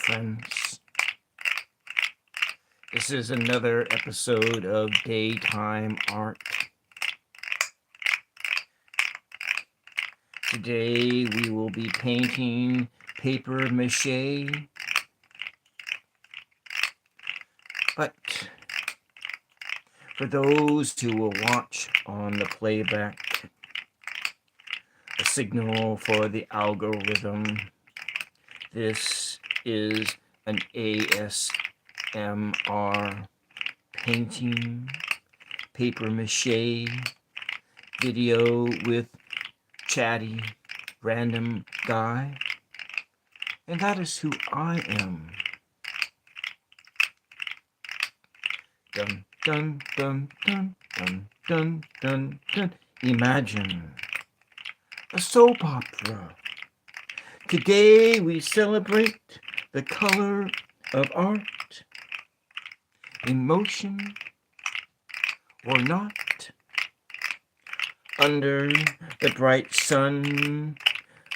friends. This is another episode of Daytime Art. Today we will be painting paper mache, but for those who will watch on the playback, a signal for the algorithm, this is an ASMR painting, paper mache video with Chaty, random guy, and that is who I am. Dun dun dun dun dun dun dun dun. Imagine a soap opera. Today we celebrate the color of art, in motion or not. Under the bright sun,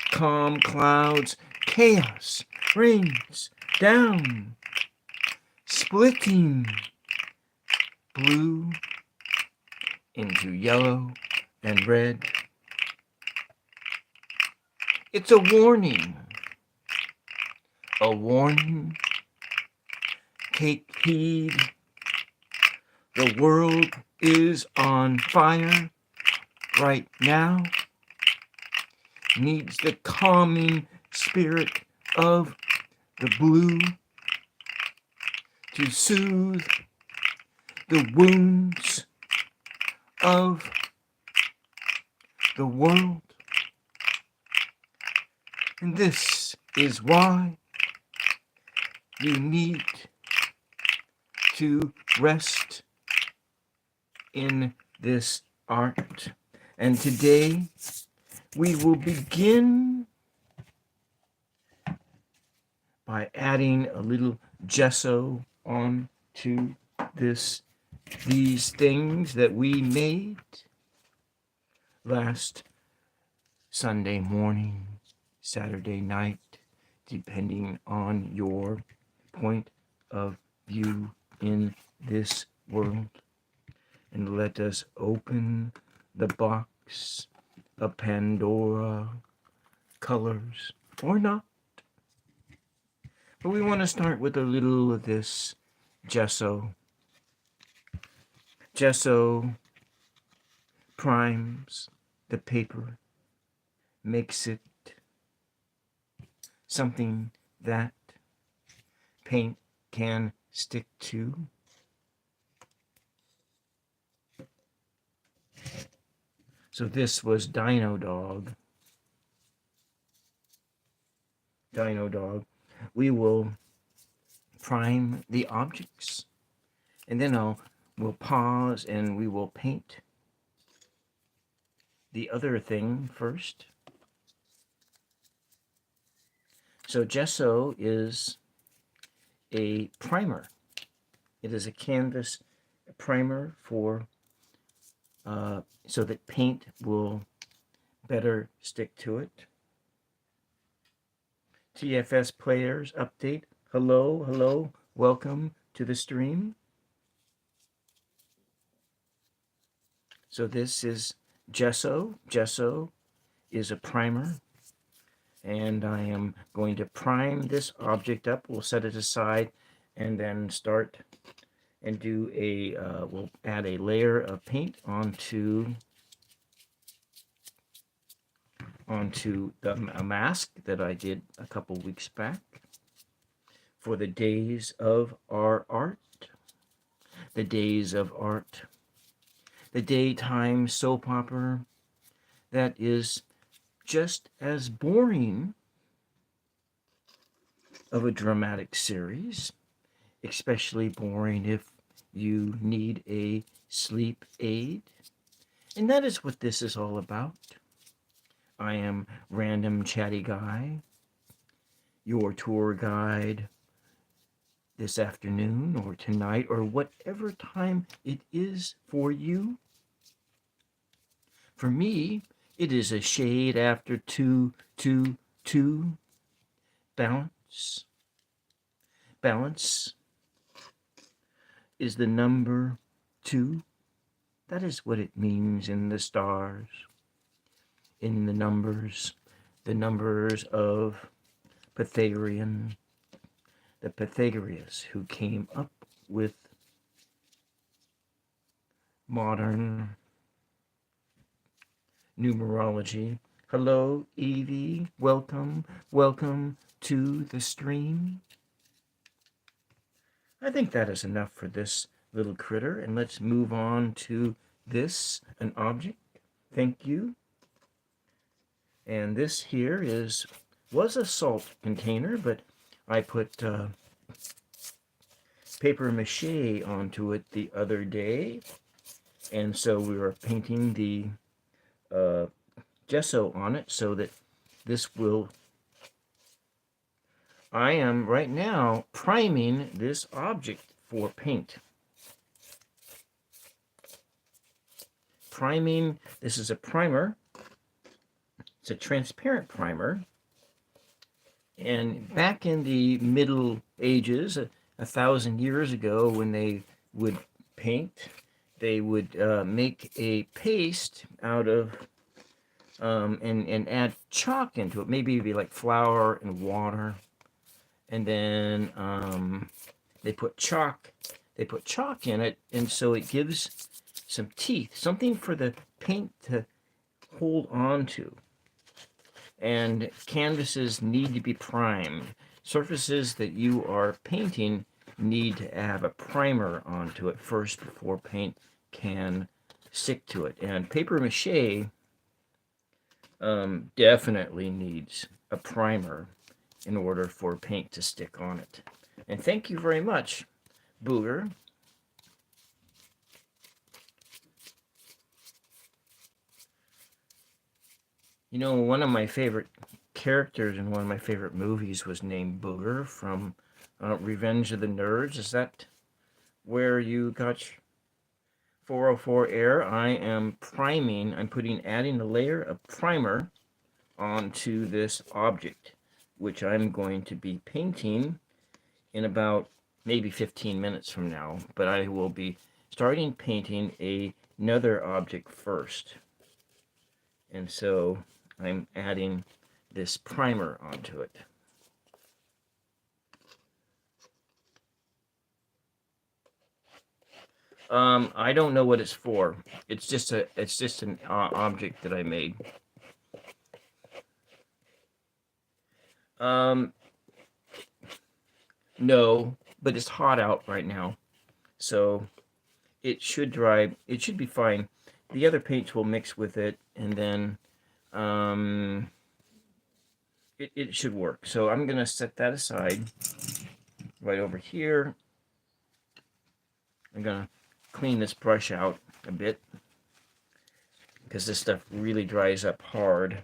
calm clouds, chaos rains down, splitting blue into yellow and red. It's a warning. Take heed. The world is on fire right now. Needs the calming spirit of the blue to soothe the wounds of the world. And this is why you need to rest in this art. And today we will begin by adding a little gesso onto these things that we made last Sunday morning, Saturday night, depending on your point of view in this world. And let us open the box of Pandora, colors or not. But we want to start with a little of this gesso. Gesso primes the paper, makes it something that paint can stick to. So this was Dino Dog. We will prime the objects, and then we'll pause and we will paint the other thing first. So gesso is a primer. It is a canvas primer for so that paint will better stick to it. TFS players update. Hello, welcome to the stream. So this is gesso. Gesso is a primer, and I am going to prime this object up. We'll set it aside and then start and do we'll add a layer of paint onto a mask that I did a couple weeks back for the days of our art. The days of art. The daytime soap opera that is just as boring of a dramatic series, especially boring if you need a sleep aid. And that is what this is all about. I am Random Chatty Guy, your tour guide this afternoon or tonight or whatever time it is for you. For me, it is a shade after 2, 2, 2 balance. Balance is the number 2. That is what it means in the stars, in the numbers of Pythagorean, the Pythagoreans who came up with modern numerology. Hello, Evie. Welcome to the stream. I think that is enough for this little critter, and let's move on to this, an object. Thank you. And this here was a salt container, but I put paper mache onto it the other day, and so we were painting the gesso on it so that this will... I am right now priming this object for paint. Priming, this is a primer. It's a transparent primer. And back in the Middle Ages, 1,000 years ago, when they would paint, they would make a paste out of and add chalk into it. Maybe it'd be like flour and water, and then they put chalk in it, and so it gives some teeth, something for the paint to hold on to. And canvases need to be primed. Surfaces that you are painting need to have a primer onto it first before paint can stick to it. And paper mache definitely needs a primer in order for paint to stick on it. And thank you very much, Booger. You know, one of my favorite characters in one of my favorite movies was named Booger from Revenge of the Nerds. Is that where you got 404 Air? I am priming, adding a layer of primer onto this object, which I'm going to be painting in about maybe 15 minutes from now. But I will be starting painting another object first. And so I'm adding this primer onto it. I don't know what it's for. It's just an object that I made. No, but it's hot out right now, so it should dry. It should be fine. The other paints will mix with it, and then it should work. So I'm gonna set that aside right over here. I'm gonna clean this brush out a bit because this stuff really dries up hard.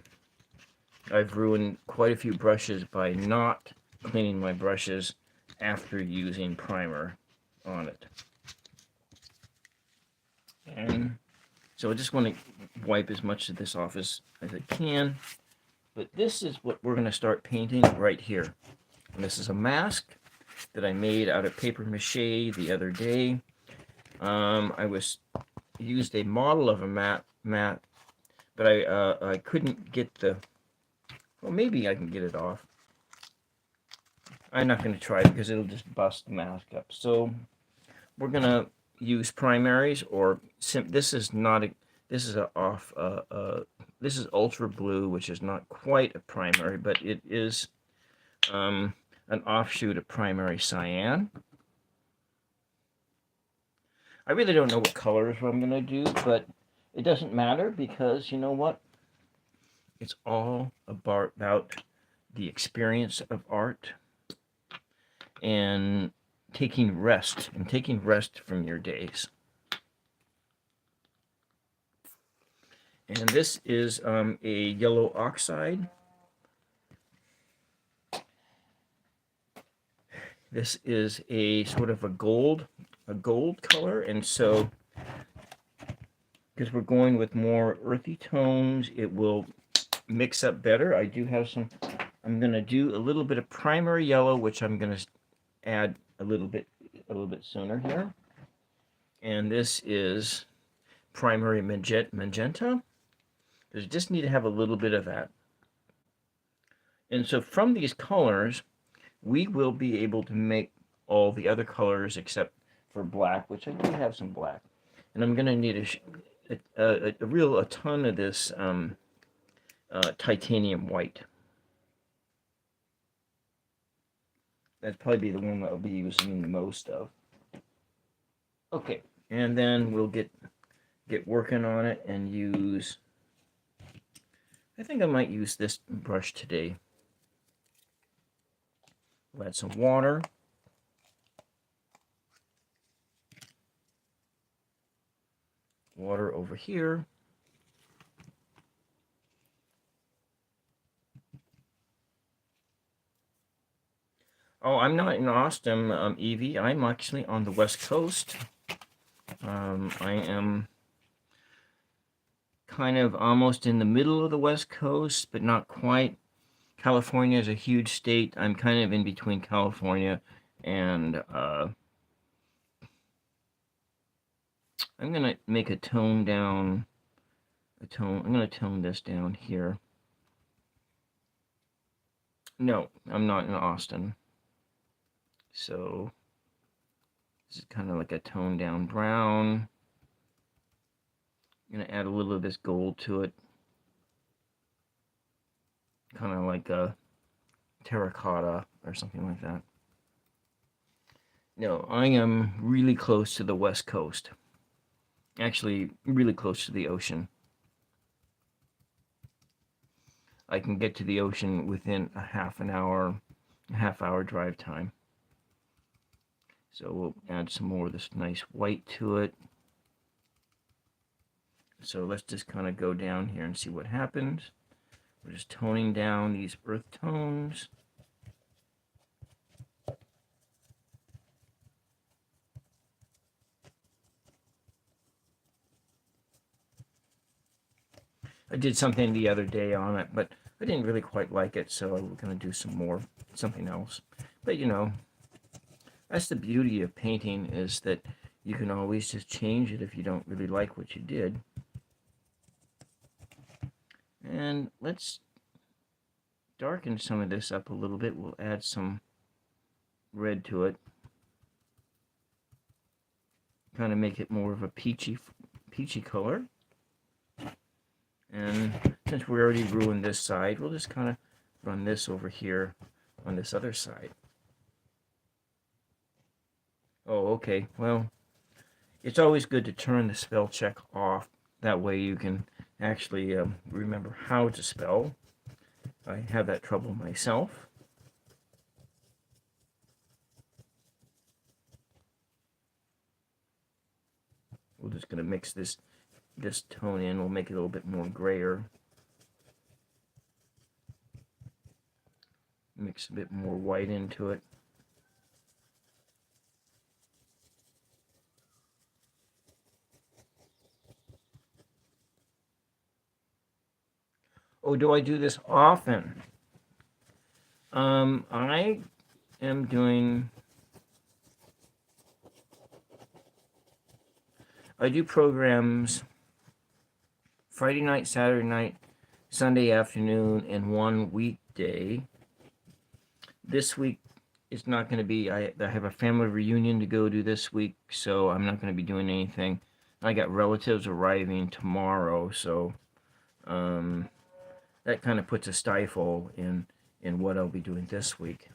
I've ruined quite a few brushes by not cleaning my brushes after using primer on it. And so I just want to wipe as much of this off as I can. But this is what we're going to start painting right here. And this is a mask that I made out of paper mache the other day. I used a model of a mat, but I couldn't get the... Well, maybe I can get it off. I'm not going to try it because it'll just bust the mask up. So we're going to use primaries, or this is ultra blue, which is not quite a primary, but it is an offshoot of primary cyan. I really don't know what colors I'm going to do, but it doesn't matter because, you know what? It's all about the experience of art and taking rest from your days. And this is a yellow oxide. This is a sort of a gold color, and so because we're going with more earthy tones, it will mix up better. I do have some... I'm going to do a little bit of primary yellow, which I'm going to add a little bit sooner here. And this is primary magenta. Because you just need to have a little bit of that. And so from these colors, we will be able to make all the other colors except for black, which I do have some black. And I'm going to need a ton of this titanium white. That'd probably be the one that I'll be using the most of. Okay, and then we'll get working on it and use, I think I might use this brush today. We'll add some water. Water over here. Oh, I'm not in Austin, Evie. I'm actually on the West Coast. I am kind of almost in the middle of the West Coast, but not quite. California is a huge state. I'm kind of in between California and I'm going to make a tone down. I'm going to tone this down here. No, I'm not in Austin. So this is kind of like a toned down brown. I'm going to add a little of this gold to it. Kind of like a terracotta or something like that. No, I am really close to the West Coast. Actually, really close to the ocean. I can get to the ocean within a half hour drive time. So we'll add some more of this nice white to it. So let's just kind of go down here and see what happens. We're just toning down these earth tones. I did something the other day on it, but I didn't really quite like it, so I'm going to do something else. But you know, that's the beauty of painting, is that you can always just change it if you don't really like what you did. And let's darken some of this up a little bit. We'll add some red to it. Kind of make it more of a peachy color. And since we already ruined this side, we'll just kind of run this over here on this other side. Oh, okay. Well, it's always good to turn the spell check off. That way you can actually remember how to spell. I have that trouble myself. We're just going to mix this tone in. We'll make it a little bit more grayer. Mix a bit more white into it. Oh, do I do this often? I am doing... I do programs Friday night, Saturday night, Sunday afternoon, and one weekday. This week is not going to be, I have a family reunion to go to this week, so I'm not going to be doing anything. I got relatives arriving tomorrow, so that kind of puts a stifle in what I'll be doing this week.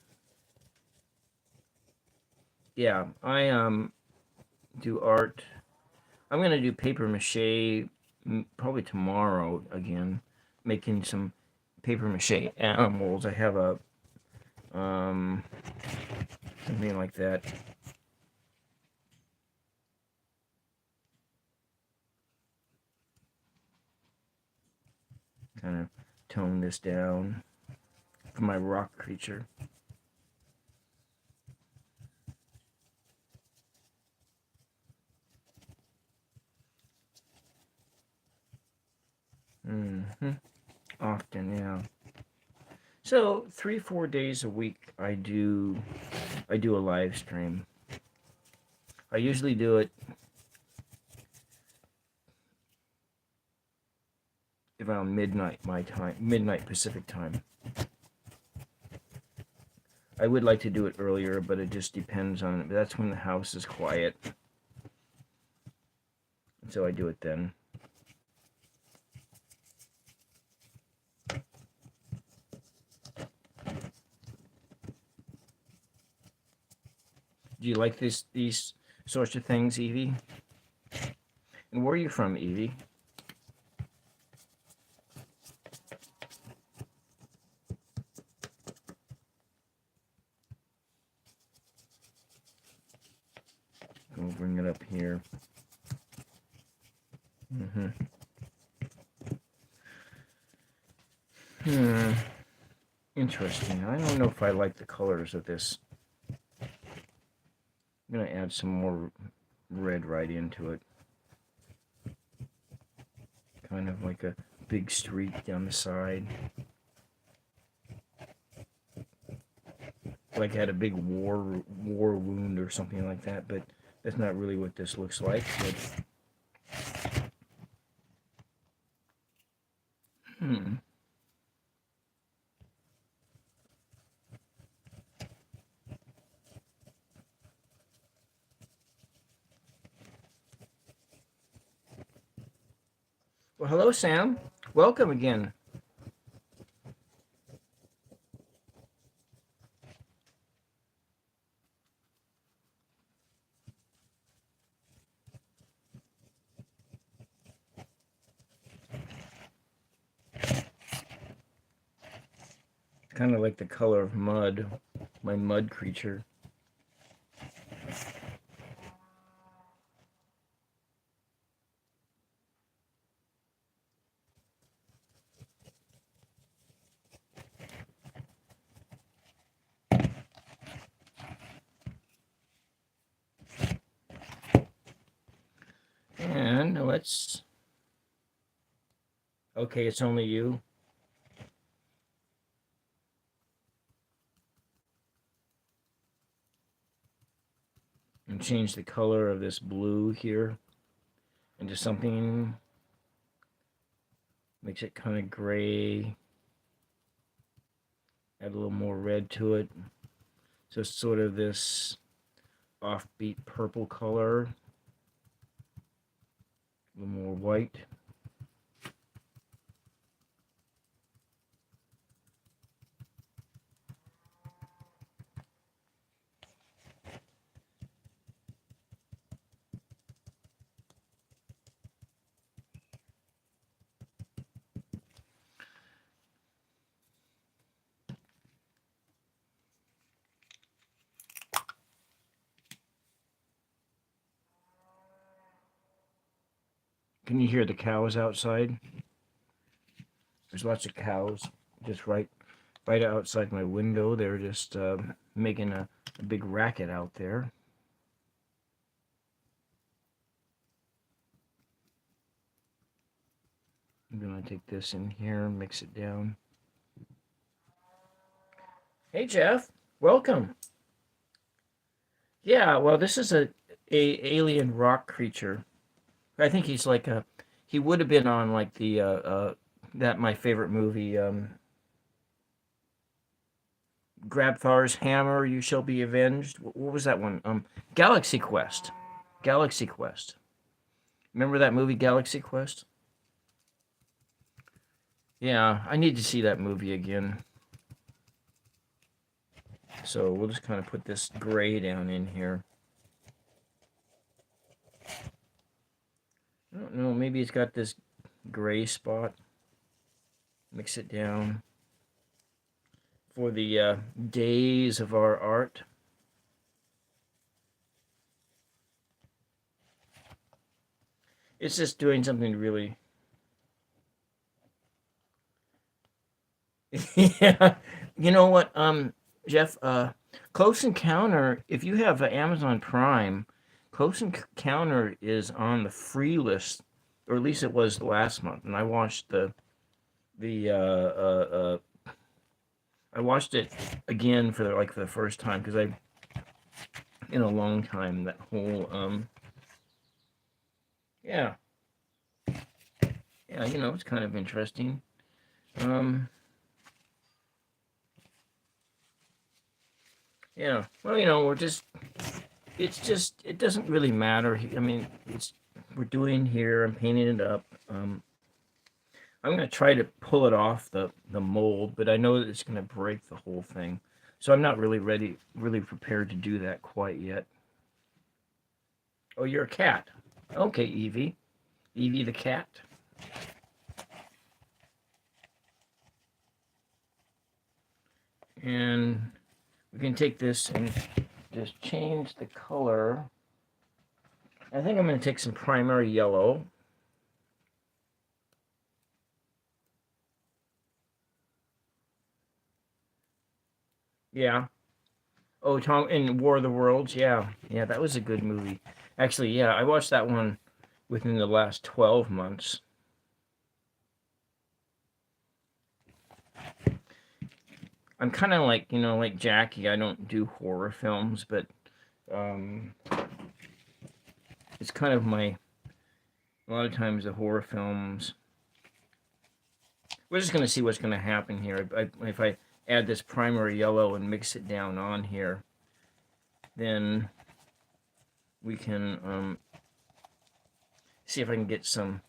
Yeah, I do art. I'm going to do paper mache probably tomorrow again, making some paper mache animals. I have a something like that. Kind of tone this down for my rock creature. Often, yeah. So 3-4 days a week I do I do a live stream. I usually do it around midnight my time, midnight Pacific time. I would like to do it earlier, but it just depends on it. That's when the house is quiet. So I do it then. Do you like these sorts of things, Evie? And where are you from, Evie? We'll bring it up here. Interesting. I don't know if I like the colors of this. I'm going to add some more red right into it. Kind of like a big streak down the side. Like I had a big war wound or something like that, but that's not really what this looks like. But, Well, hello, Sam. Welcome again. Kind of like the color of mud, my mud creature. And let's... Okay, it's only you. And change the color of this blue here into something, makes it kind of gray, add a little more red to it, so it's sort of this offbeat purple color, a little more white. Can you hear the cows outside? There's lots of cows just right outside my window. They're just making a big racket out there. I'm gonna take this in here and mix it down. Hey Jeff, welcome. Yeah, well, this is a alien rock creature. I think he's like a, he would have been on like the that my favorite movie, Grabthar's Hammer, You Shall Be Avenged. What was that one? Galaxy Quest. Galaxy Quest. Remember that movie, Galaxy Quest? Yeah, I need to see that movie again. So we'll just kind of put this gray down in here. I don't know, maybe it's got this gray spot. Mix it down for the days of our art. It's just doing something really... Yeah, you know what, Jeff, Close Encounter, if you have Amazon Prime, Close Encounter is on the free list, or at least it was last month, and I watched I watched it again for the first time, because in a long time. That whole yeah, yeah, you know, it's kind of interesting. Um, yeah, well, you know, it's just, it doesn't really matter. I mean, we're doing here. I'm painting it up. I'm gonna try to pull it off the mold, but I know that it's gonna break the whole thing. So I'm not really prepared to do that quite yet. Oh, you're a cat. Okay, Evie. Evie the cat. And we can take this and just change the color. I think I'm going to take some primary yellow. Yeah. Oh, Tom in War of the Worlds. Yeah. Yeah, that was a good movie. Actually, yeah, I watched that one within the last 12 months. I'm kind of like, you know, like Jackie. I don't do horror films, but um, it's kind of my, a lot of times the horror films. We're just going to see what's going to happen here. If I add this primary yellow and mix it down on here, then we can see if I can get some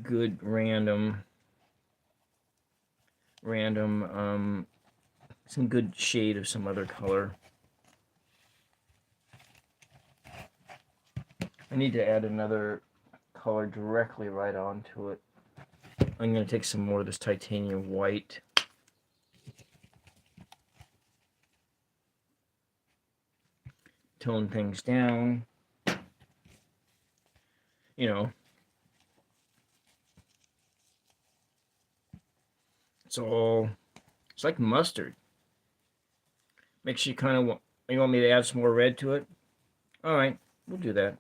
good random some good shade of some other color. I need to add another color directly right onto it. I'm going to take some more of this titanium white. Tone things down. You know, it's like mustard. Makes you kind of want, you want me to add some more red to it? All right, we'll do that.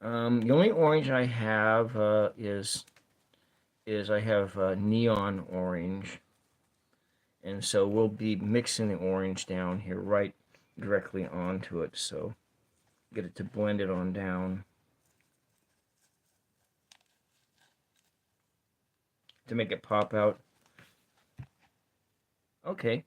The only orange I have is I have neon orange, and so we'll be mixing the orange down here right directly onto it, so get it to blend it on down to make it pop out. Okay.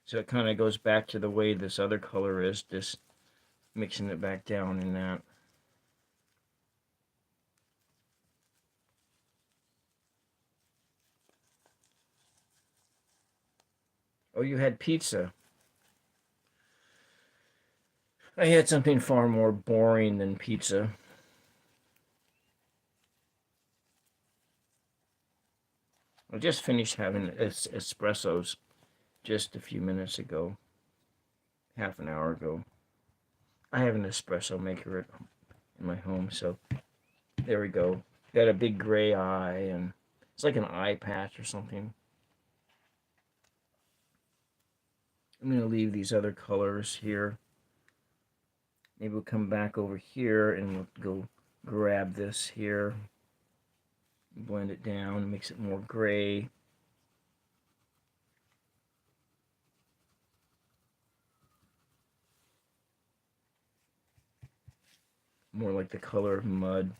So it kind of goes back to the way this other color is, just mixing it back down in that. Oh, you had pizza. I had something far more boring than pizza. I just finished having espressos just a few minutes ago, half an hour ago. I have an espresso maker in my home, so there we go. Got a big gray eye, and it's like an eye patch or something. I'm going to leave these other colors here. Maybe we'll come back over here and we'll go grab this here. Blend it down, makes it more gray. More like the color of mud.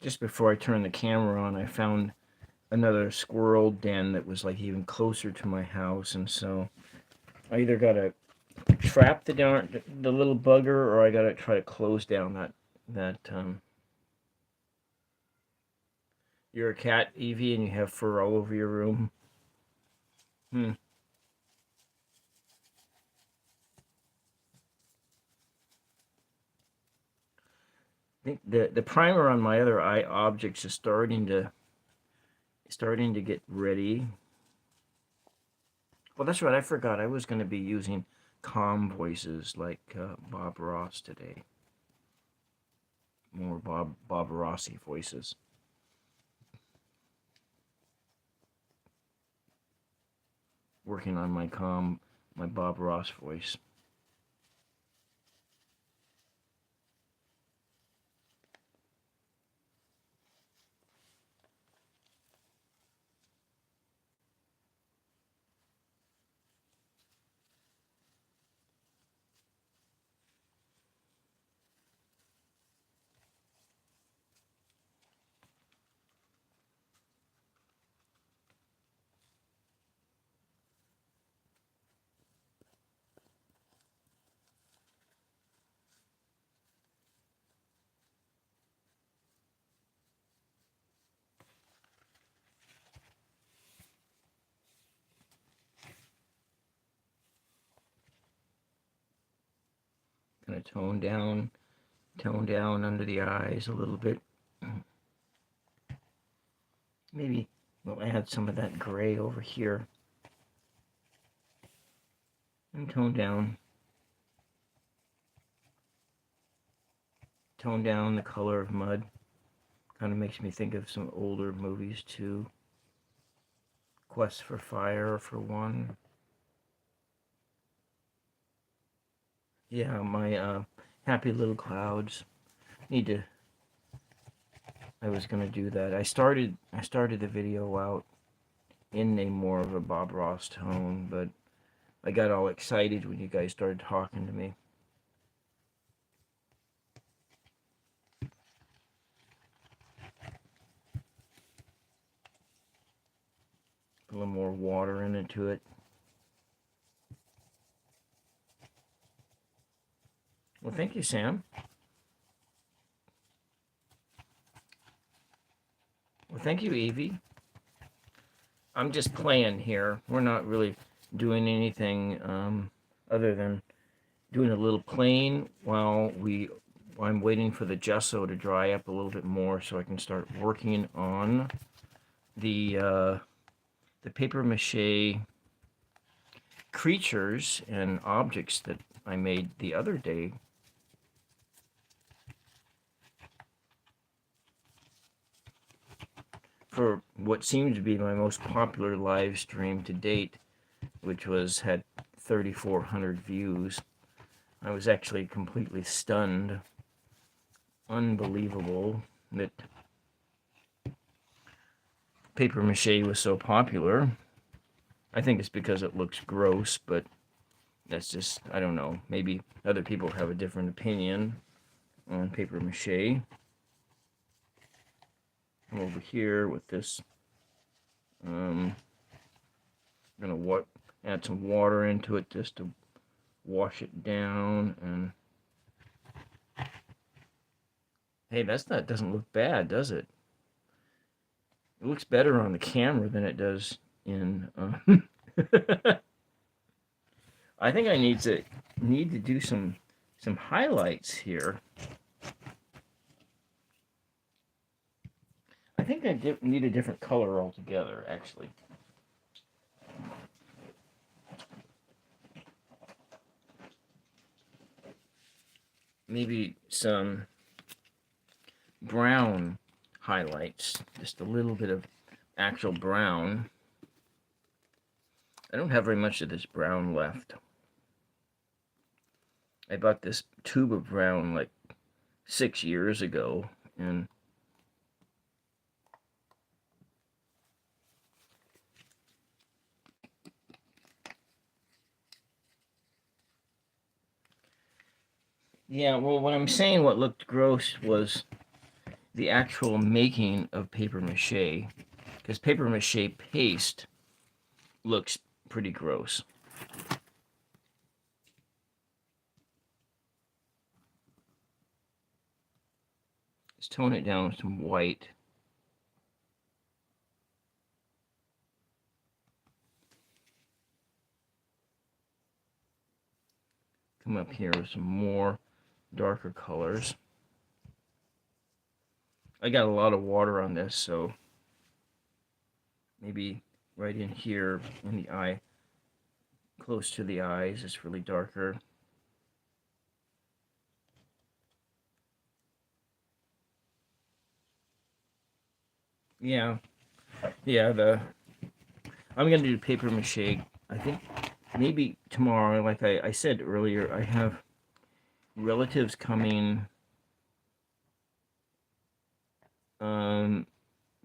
Just before I turned the camera on, I found another squirrel den that was like even closer to my house, and so I either gotta trap the little bugger, or I gotta try to close down that You're a cat, Evie, and you have fur all over your room. Hmm. I think the primer on my other eye objects is starting to get ready. Well, that's right. I forgot. I was going to be using calm voices like Bob Ross today. Bob Rossi voices. Working on my Bob Ross voice. Kind of tone down under the eyes a little bit. Maybe we'll add some of that gray over here. And tone down the color of mud. Kind of makes me think of some older movies too. Quest for Fire, for one. Yeah, my Happy Little Clouds. I was gonna do that. I started the video out in a more of a Bob Ross tone, but I got all excited when you guys started talking to me. A little more water into it. Well, thank you, Sam. Well, thank you, Evie. I'm just playing here. We're not really doing anything other than doing a little playing while I'm waiting for the gesso to dry up a little bit more so I can start working on the paper mache creatures and objects that I made the other day. For what seemed to be my most popular live stream to date, which had 3,400 views. I was actually completely stunned. Unbelievable that paper mache was so popular. I think it's because it looks gross, but that's just, I don't know. Maybe other people have a different opinion on paper mache. I'm over here with this. I'm gonna add some water into it just to wash it down. And hey, doesn't look bad, does it? It looks better on the camera than it does in. I think I need to do some highlights here. I think I need a different color altogether, actually. Maybe some brown highlights, just a little bit of actual brown. I don't have very much of this brown left. I bought this tube of brown like 6 years ago, and yeah, well, what I'm saying, what looked gross was the actual making of paper mache, because paper mache paste looks pretty gross. Let's tone it down with some white. Come up here with some more darker colors. I got a lot of water on this, so maybe right in here in the eye, close to the eyes, it's really darker. Yeah, yeah. I'm gonna do paper mache. I think maybe tomorrow. Like I said earlier, I have relatives coming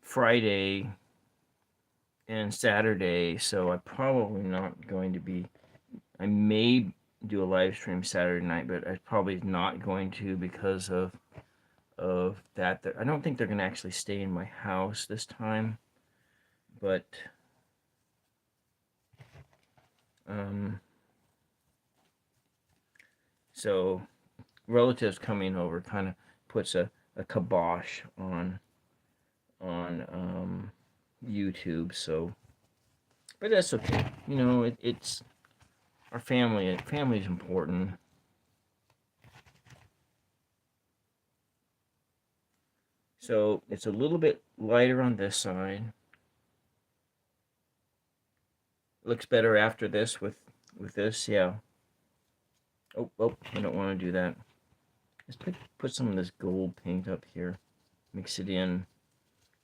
Friday and Saturday, so I'm probably not going to be. I may do a live stream Saturday night, but I'm probably not going to because of that. I don't think they're going to actually stay in my house this time, but um, so relatives coming over kind of puts a kibosh on YouTube. So, but that's okay. You know, it's our family. Family is important. So it's a little bit lighter on this side. Looks better after this with this, yeah. Oh, I don't want to do that. Let's put some of this gold paint up here. Mix it in.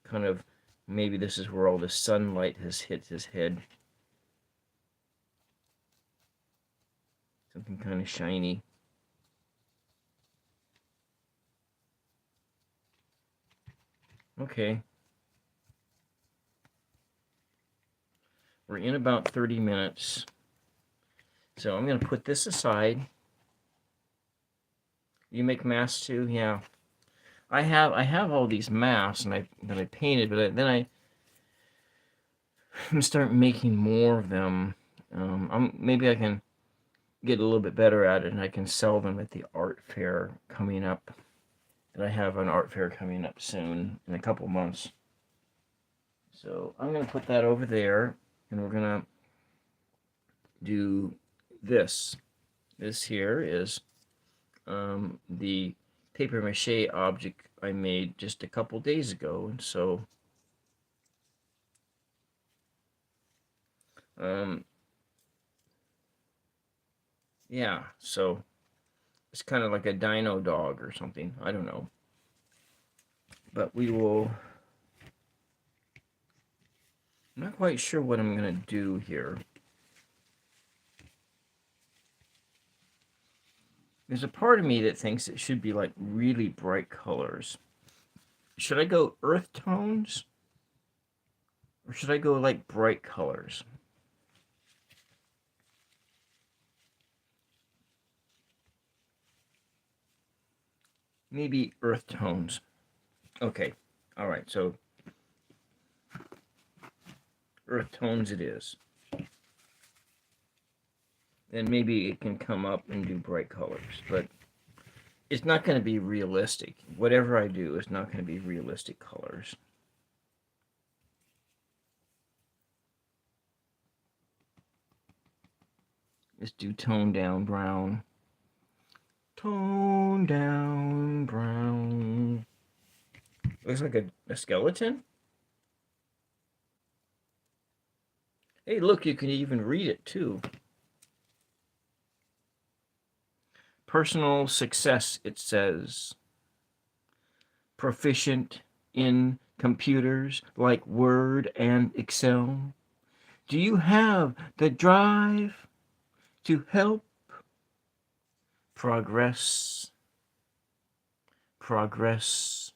Kind of, maybe this is where all the sunlight has hit his head. Something kind of shiny. Okay. We're in about 30 minutes. So I'm going to put this aside. You make masks too? Yeah. I have all these masks and that I painted, but then I'm gonna start making more of them. Maybe I can get a little bit better at it and I can sell them at the art fair coming up. And I have an art fair coming up soon in a couple months. So I'm going to put that over there and we're going to do this. This here is the paper mache object I made just a couple days ago. And so yeah, so it's kind of like a dino dog or something. I don't know. But we will... I'm not quite sure what I'm going to do here. There's a part of me that thinks it should be like really bright colors. Should I go earth tones? Or should I go like bright colors? Maybe earth tones. Okay. All right. So earth tones it is. Then maybe it can come up and do bright colors. But it's not going to be realistic. Whatever I do, it's not going to be realistic colors. Let's do tone down brown. Tone down brown. Looks like a skeleton. Hey, look, you can even read it too. Personal success, it says. Proficient in computers like Word and Excel. Do you have the drive to help? Progress. Progress.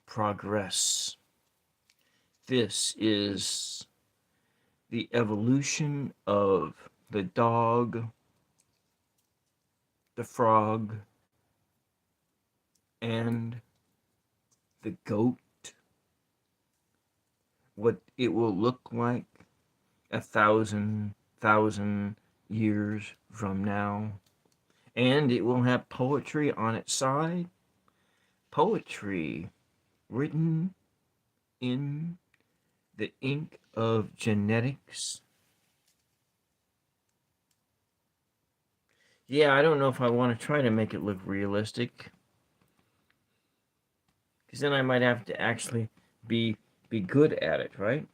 Progress. This is the evolution of the dog, the frog, and the goat. What it will look like 1,000 years from now. And it will have poetry on its side. Poetry written in the ink of genetics. Yeah, I don't know if I want to try to make it look realistic. Because then I might have to actually be good at it, right?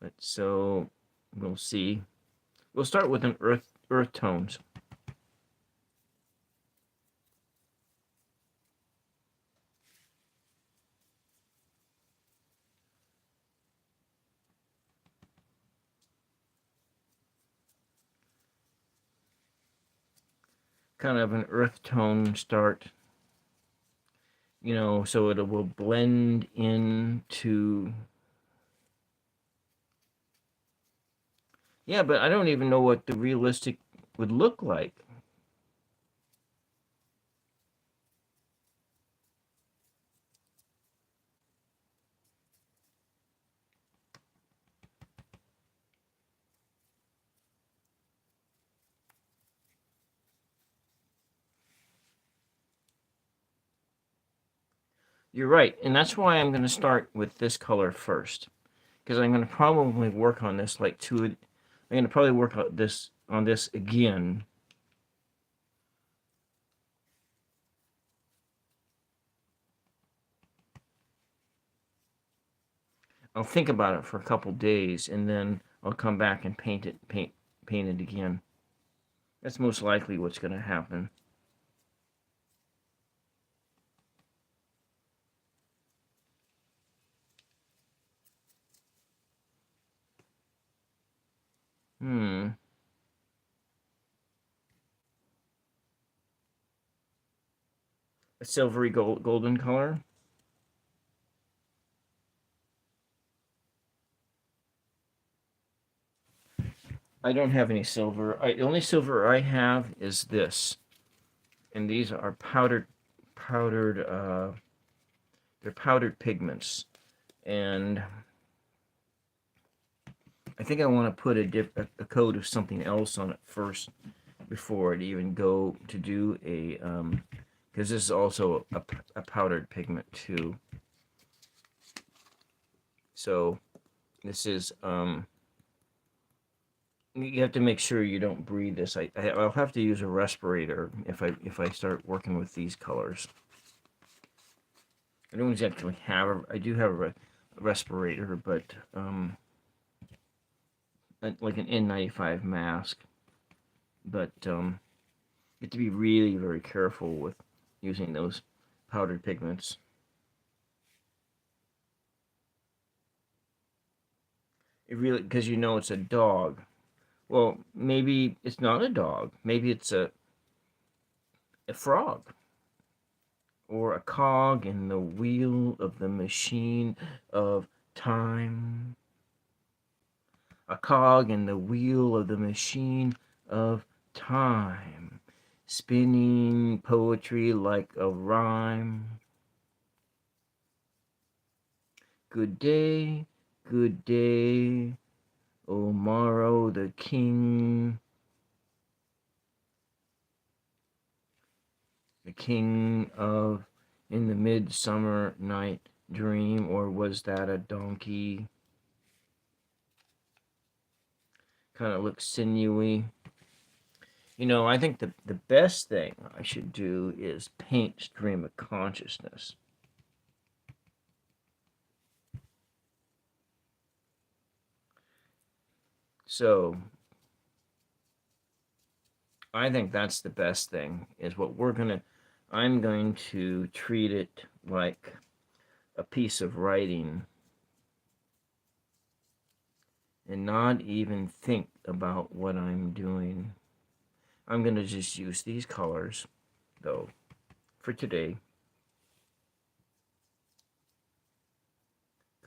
But so we'll see. We'll start with an earth tones. kind of an earth tone start, you know, so it will blend into. Yeah, but I don't even know what the realistic would look like. You're right, and that's why I'm going to start with this color first, because I'm going to probably work on this like two. I'm going to probably work on this again. I'll think about it for a couple days, and then I'll come back and paint it again. That's most likely what's going to happen. Hmm. A silvery golden color. I don't have any silver. The only silver I have is this, and these are powdered. They're powdered pigments, and I think I want to put a coat of something else on it first before it even go to do a because this is also a powdered pigment too. So this is you have to make sure you don't breathe this. I'll have to use a respirator if I start working with these colors. I don't exactly have I do have a respirator, but like an N95 mask. But you have to be really very careful with using those powdered pigments. It really, because you know it's a dog. Well, maybe it's not a dog. Maybe it's a frog or a cog in the wheel of the machine of time. A cog in the wheel of the machine of time, spinning poetry like a rhyme. Good day, O morrow the king. The king of in the midsummer night dream, or was that a donkey? Kind of looks sinewy. You know, I think the best thing I should do is paint stream of consciousness. So I think that's the best thing, is what I'm going to treat it like a piece of writing and not even think about what I'm doing. I'm going to just use these colors, though, for today.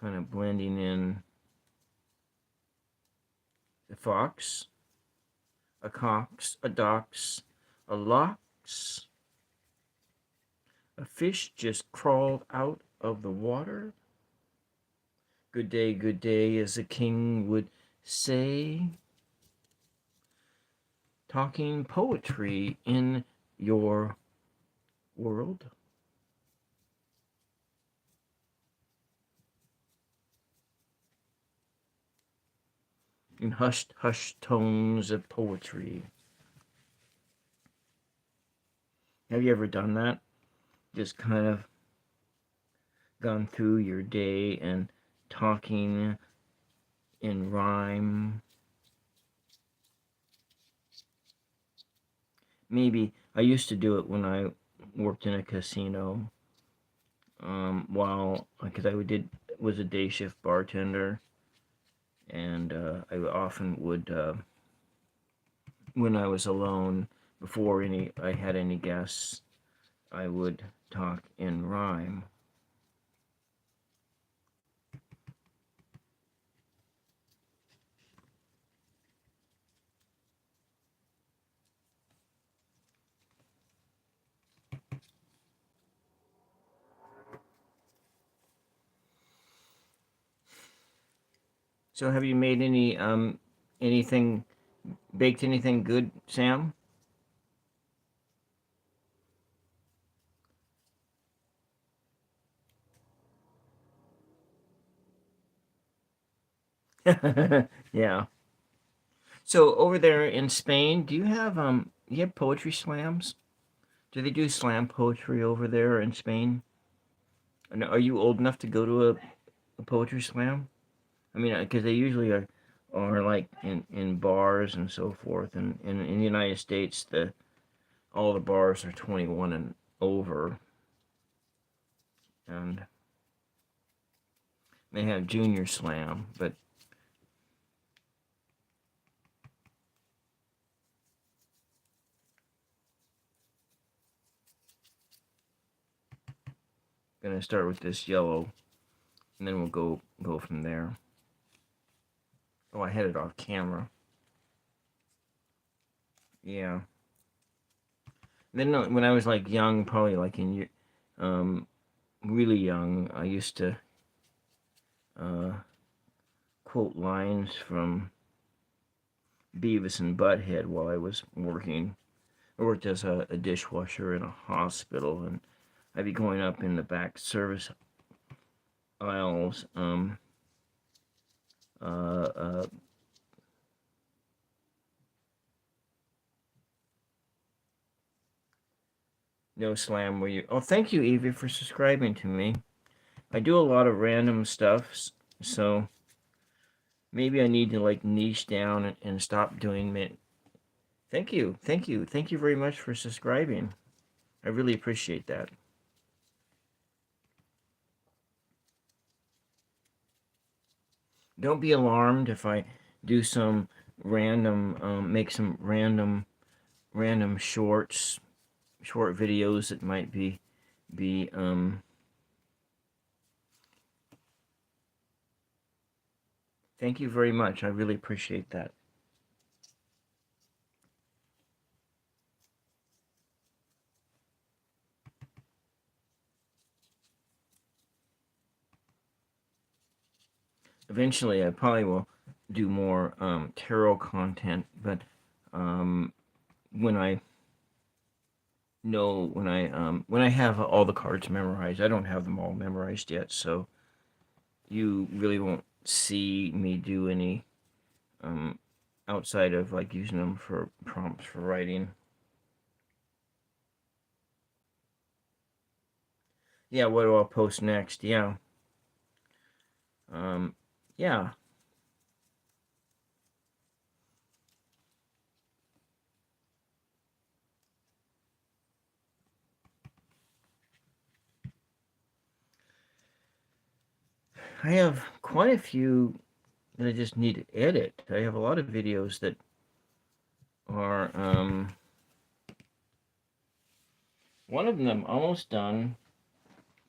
Kind of blending in the fox, a cox, a docks, a lox. A fish just crawled out of the water. Good day, as the king would say. Talking poetry in your world. In hushed, hushed tones of poetry. Have you ever done that? Just kind of gone through your day and talking in rhyme. Maybe I used to do it when I worked in a casino. Because I was a day shift bartender, and I often would when I was alone, before I had any guests, I would talk in rhyme. So have you made anything, baked anything good, Sam? Yeah. So over there in Spain, do you have poetry slams? Do they do slam poetry over there in Spain? And are you old enough to go to a poetry slam? I mean, because they usually are like in bars and so forth. And in the United States, all the bars are 21 and over, and they have junior slam. But gonna start with this yellow, and then we'll go from there. Oh, I had it off camera. Yeah. Then when I was like young, probably like um, really young, I used to uh, quote lines from Beavis and Butthead while I was working. I worked as a dishwasher in a hospital, and I'd be going up in the back service aisles, uh, uh, no slam where you. Oh, thank you, Evie, for subscribing to me. I do a lot of random stuff, so maybe I need to like niche down and stop doing it. Thank you very much for subscribing. I really appreciate that. Don't be alarmed if I do some make some random short videos that might be. Thank you very much. I really appreciate that. Eventually, I probably will do more tarot content, but um, when I when I have all the cards memorized, I don't have them all memorized yet, so you really won't see me do any um, outside of like using them for prompts for writing. Yeah, what do I post next? Yeah, um, yeah. I have quite a few that I just need to edit. I have a lot of videos that are one of them almost done,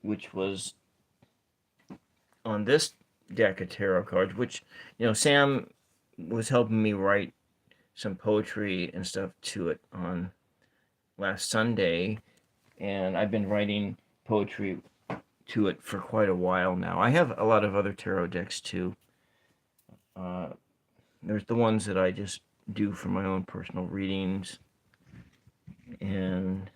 which was on this deck of tarot cards, which Sam was helping me write some poetry and stuff to it on last Sunday, and I've been writing poetry to it for quite a while now. I have a lot of other tarot decks too. Uh, there's the ones that I just do for my own personal readings, and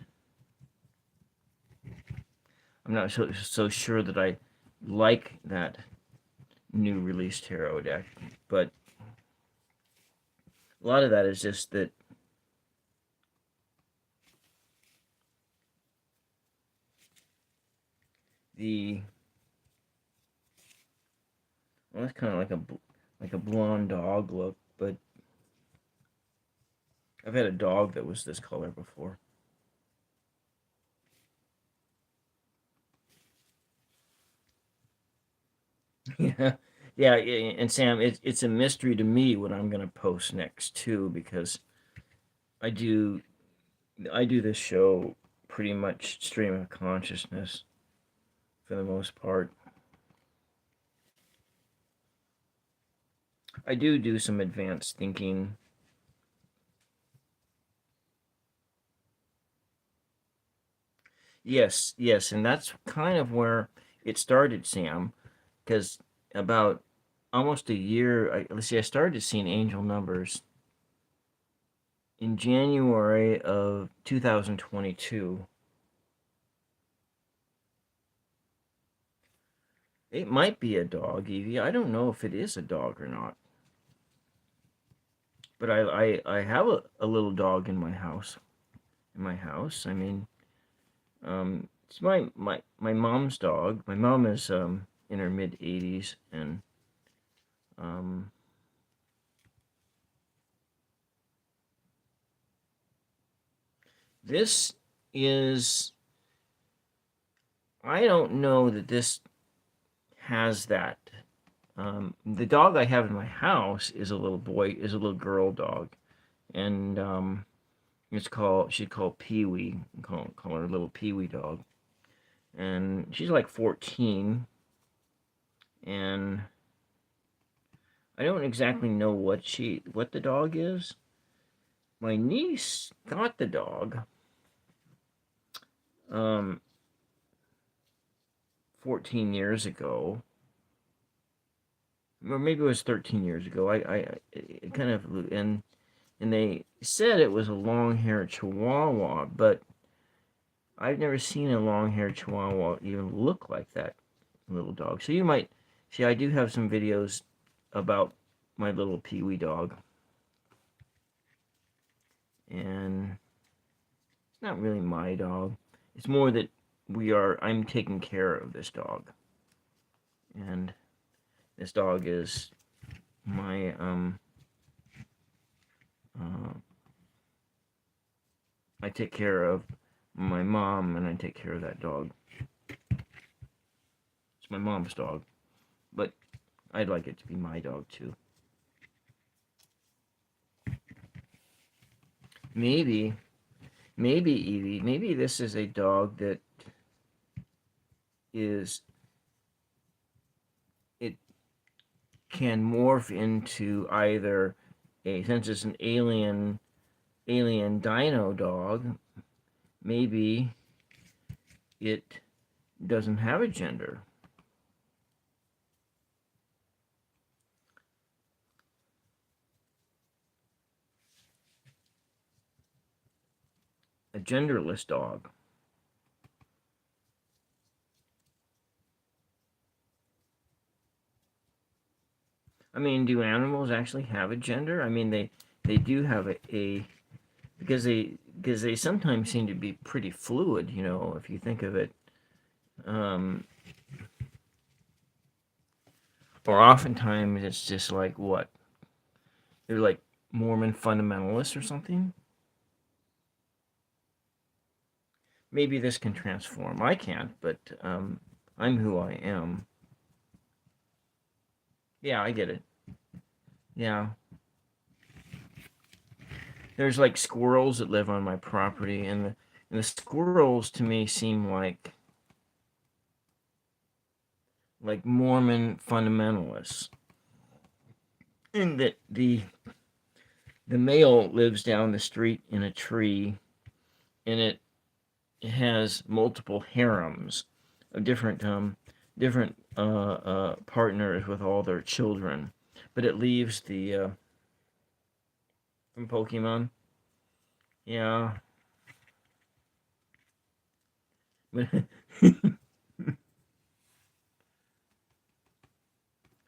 I'm not so sure that I like that new release tarot deck, but a lot of that is just that the well, it's kind of like a blonde dog look, but I've had a dog that was this color before. Yeah, yeah, and Sam, it's a mystery to me what I'm gonna post next too, because I do I do this show pretty much stream of consciousness for the most part. I do some advanced thinking. Yes, yes, and that's kind of where it started, Sam, because about almost a year, let's see, I started seeing angel numbers in January of 2022. It might be a dog, Evie. I don't know if it is a dog or not. But I have a little dog in my house. I mean, it's my mom's dog. My mom is in her mid 80s, and um, this is, I don't know that this has that. The dog I have in my house is a little girl dog, and she's called Pee Wee. Call her little Pee Wee dog, and she's like 14, and I don't exactly know what the dog is. My niece got the dog um 14 years ago, or maybe it was 13 years ago. It kind of, and they said it was a long-haired Chihuahua, but I've never seen a long-haired Chihuahua even look like that little dog. So you might see, I do have some videos about my little Pee Wee dog, and it's not really my dog. It's more that I'm taking care of this dog, and this dog is my uh, I take care of my mom, and I take care of that dog. It's my mom's dog, but I'd like it to be my dog too. Maybe, maybe Evie, maybe this is a dog that is it can morph into either since it's an alien dino dog, maybe it doesn't have a gender. A genderless dog. I mean, do animals actually have a gender? I mean, they do have a because they sometimes seem to be pretty fluid. If you think of it, um, or oftentimes it's just like what they're like Mormon fundamentalists or something. Maybe this can transform. I can't, but I'm who I am. Yeah, I get it. Yeah. There's like squirrels that live on my property, and the squirrels to me seem like Mormon fundamentalists. In that the male lives down the street in a tree, and it has multiple harems of different partners with all their children, but it leaves the from Pokemon. Yeah, but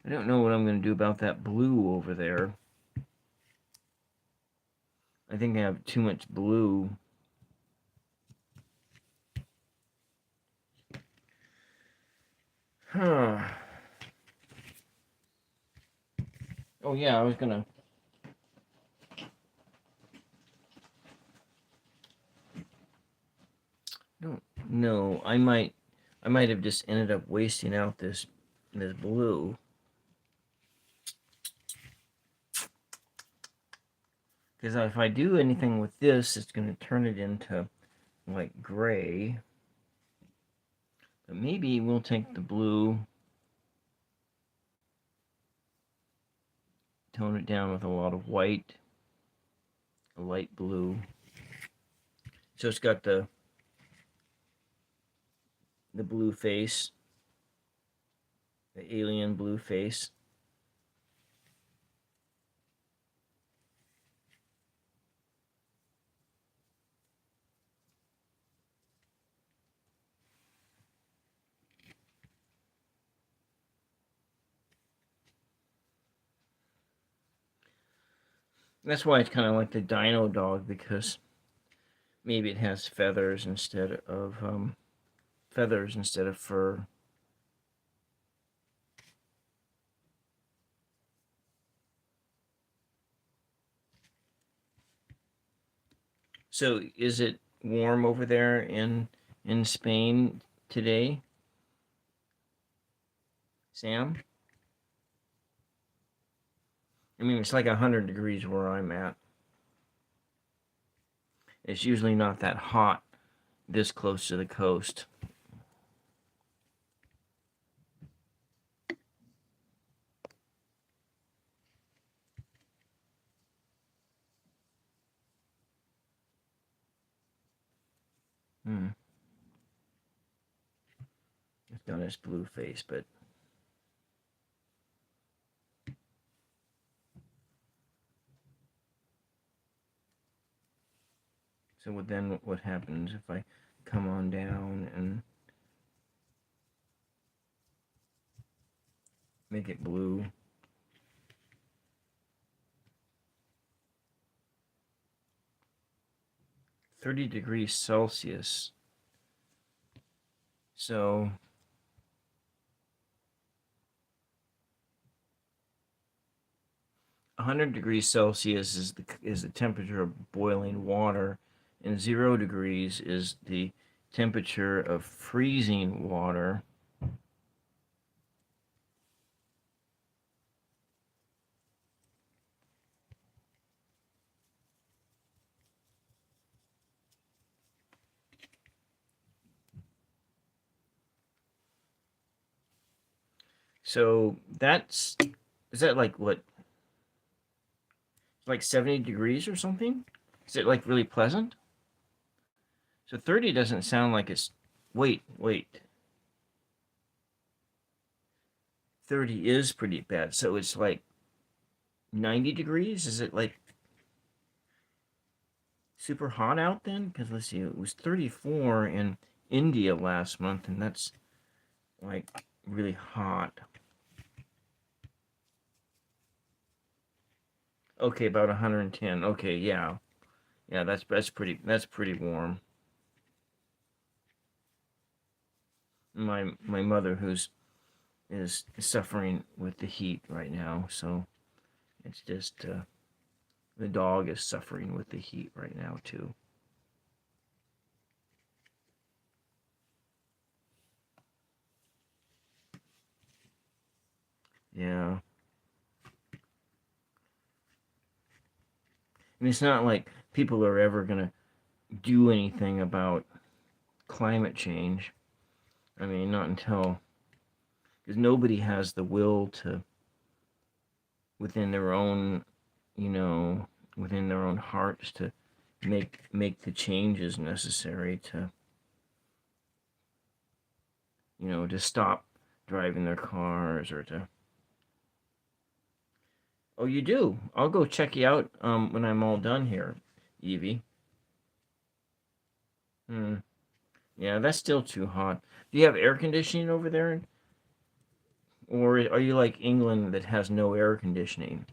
I don't know what I'm going to do about that blue over there. I think I have too much blue. Huh. Oh yeah, I was gonna. I don't know. I might have just ended up wasting out this blue. Because if I do anything with this, it's going to turn it into like gray. But maybe we'll take the blue, tone it down with a lot of white, a light blue. So it's got the blue face, the alien blue face. That's why it's kind of like the dino dog, because maybe it has feathers instead of fur. So is it warm over there in Spain today, Sam? I mean, it's like 100 degrees where I'm at. It's usually not that hot this close to the coast. It's got its blue face, but so what happens if I come on down and make it blue? (30°C). So 100°C is the temperature of boiling water, and 0 degrees is the temperature of freezing water. So is that like what? Like 70 degrees or something? Is it like really pleasant? So 30 doesn't sound like it's. Wait. 30 is pretty bad. So it's like 90 degrees? Is it like super hot out then? Because let's see, it was 34 in India last month, and that's like really hot. Okay, about 110. Okay, yeah. Yeah, that's pretty warm. My mother is suffering with the heat right now, so it's just the dog is suffering with the heat right now too. Yeah. And it's not like people are ever gonna do anything about climate change. I mean, not until, because nobody has the will to, within their own, you know, within their own hearts, to make the changes necessary to, to stop driving their cars or to. Oh, you do? I'll go check you out when I'm all done here, Evie. Hmm. Yeah, that's still too hot. Do you have air conditioning over there? Or are you like England that has no air conditioning?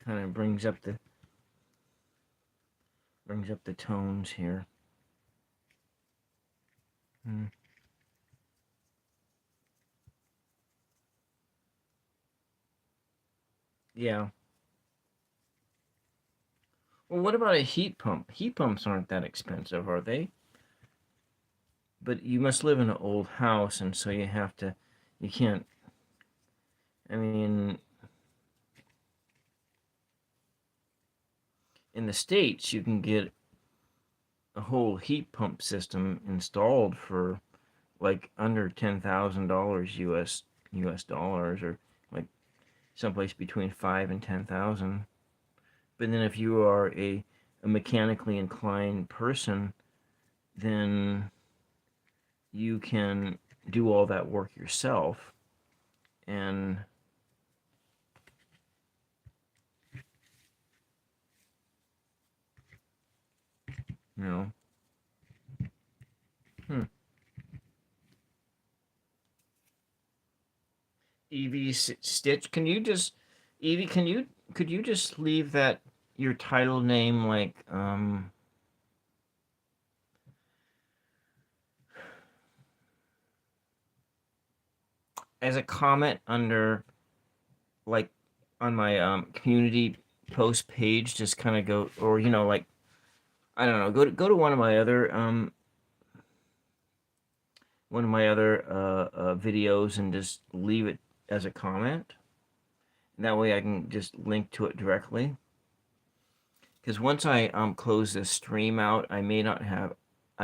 Kind of brings up the tones here. Hmm. Yeah. Well, what about a heat pump? Heat pumps aren't that expensive, are they? But you must live in an old house, and so you have to, you can't, I mean, in the States, you can get a whole heat pump system installed for like under $10,000 US dollars, or like someplace between 5 and 10,000. But then if you are a mechanically inclined person, then you can do all that work yourself, and you know, hmm. Evie Stitch, can you just, Evie, could you just leave that your title name like as a comment under, like, on my community post page, just kind of go, or like, I don't know, go to one of my other videos, and just leave it as a comment. That way I can just link to it directly. Because once I close this stream out, I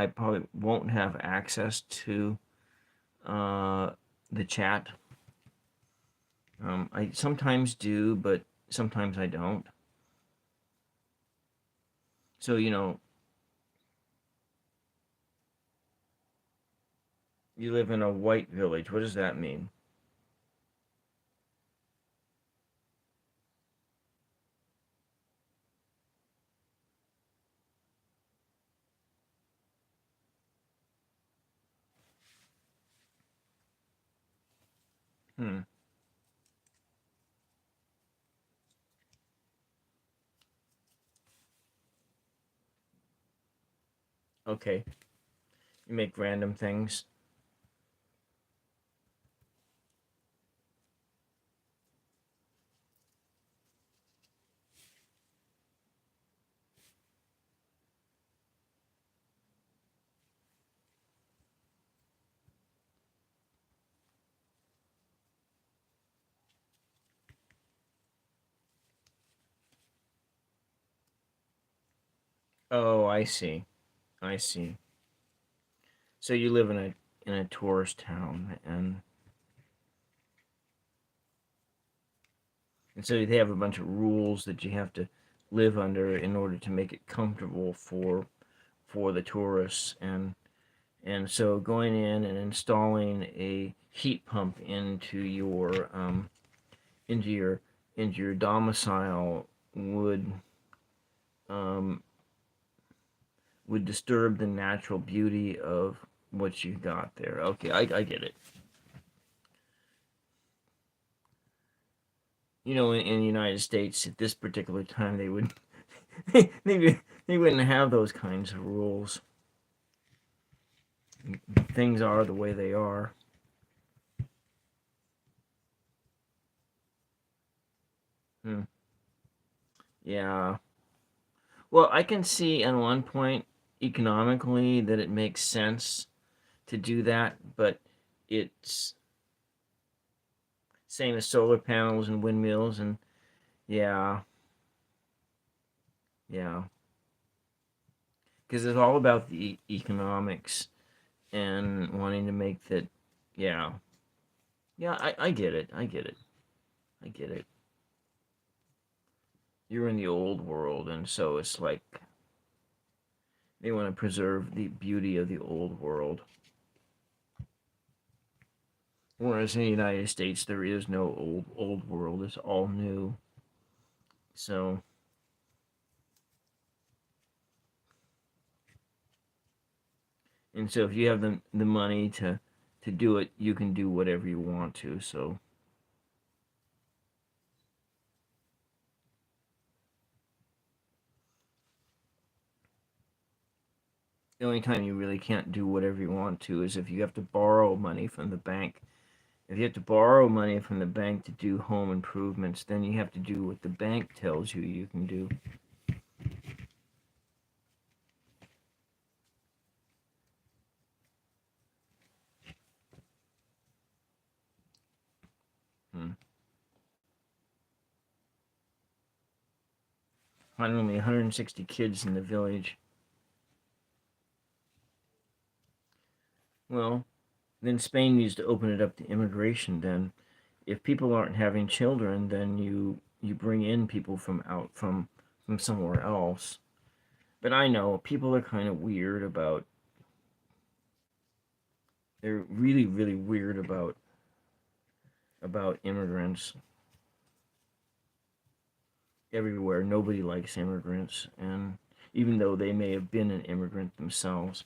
probably won't have access to uh, the chat. I sometimes do, but sometimes I don't. So, you live in a white village. What does that mean? Hmm. Okay. You make random things. Oh, I see. I see. So you live in a tourist town, and so they have a bunch of rules that you have to live under in order to make it comfortable for the tourists, and so going in and installing a heat pump into your into your domicile um, would disturb the natural beauty of what you got there. Okay, I get it. In the United States at this particular time, they would they wouldn't have those kinds of rules. Things are the way they are. Hmm. Yeah. Well, I can see on one point economically that it makes sense to do that, but it's same as solar panels and windmills, and yeah, yeah, because it's all about the economics and wanting to make that. Yeah, yeah, I get it. I get it. I get it. You're in the old world, and so it's like they want to preserve the beauty of the old world. Whereas in the United States, there is no old world. It's all new. So, and so if you have the money to do it, you can do whatever you want to. So the only time you really can't do whatever you want to is if you have to borrow money from the bank. If you have to borrow money from the bank to do home improvements, then you have to do what the bank tells you can do. only 160 kids in the village. Well, then Spain needs to open it up to immigration. Then, if people aren't having children, then you bring in people from somewhere else. But I know people are kind of weird about. They're really really weird about immigrants everywhere. Nobody likes immigrants, and even though they may have been an immigrant themselves.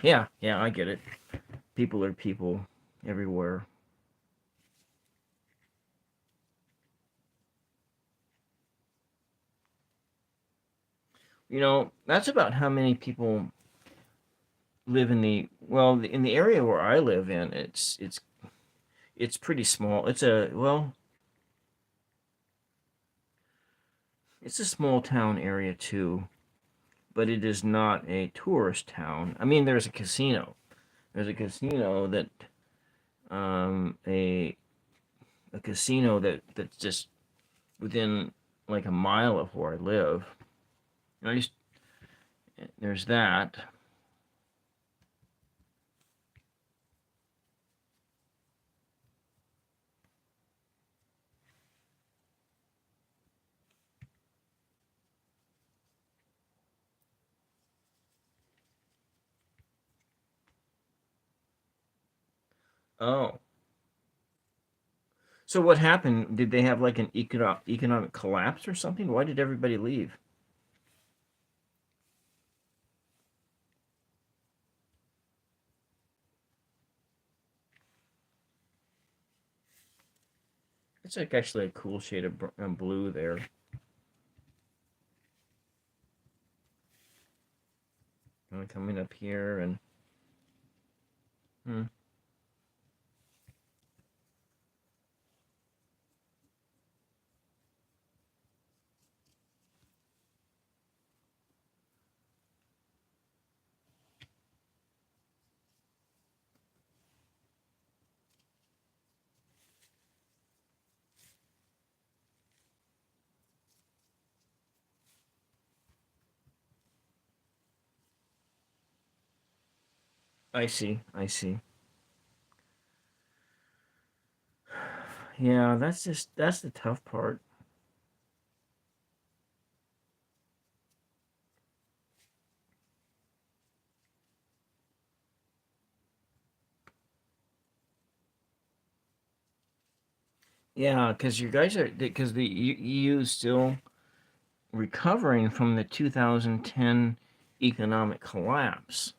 Yeah, yeah, I get it. People are people everywhere. That's about how many people live in the area where I live in. It's pretty small. It's a small town area too, but it is not a tourist town. I mean, there's a casino. There's a casino that's just within like a mile of where I live. You know, I just there's that. Oh, so what happened? Did they have like an economic collapse or something? Why did everybody leave? It's like actually a cool shade of blue there. Coming up here and hmm. I see. I see. Yeah, that's the tough part. Yeah, because you guys are because the EU is still recovering from the 2010 economic collapse,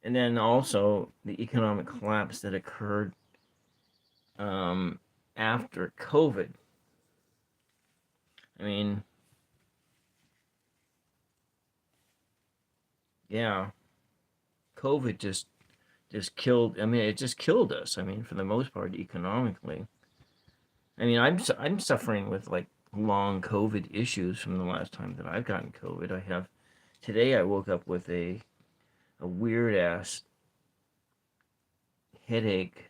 and then also the economic collapse that occurred um, after COVID. I mean, yeah, COVID just killed. I mean, it just killed us. I mean, for the most part, economically. I mean, I'm suffering with like long COVID issues from the last time that I've gotten COVID. I have today. I woke up with a weird ass headache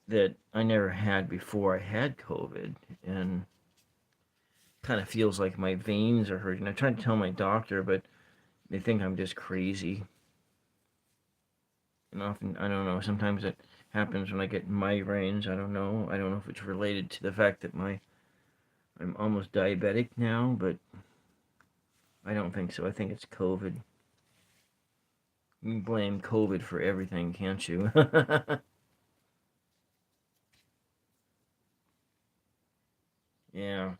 that I never had before I had COVID, and kind of feels like my veins are hurting. I tried to tell my doctor, but they think I'm just crazy. And often, I don't know. Sometimes it happens when I get migraines. I don't know. I don't know if it's related to the fact that I'm almost diabetic now, but I don't think so. I think it's COVID. You can blame COVID for everything, can't you? Yeah.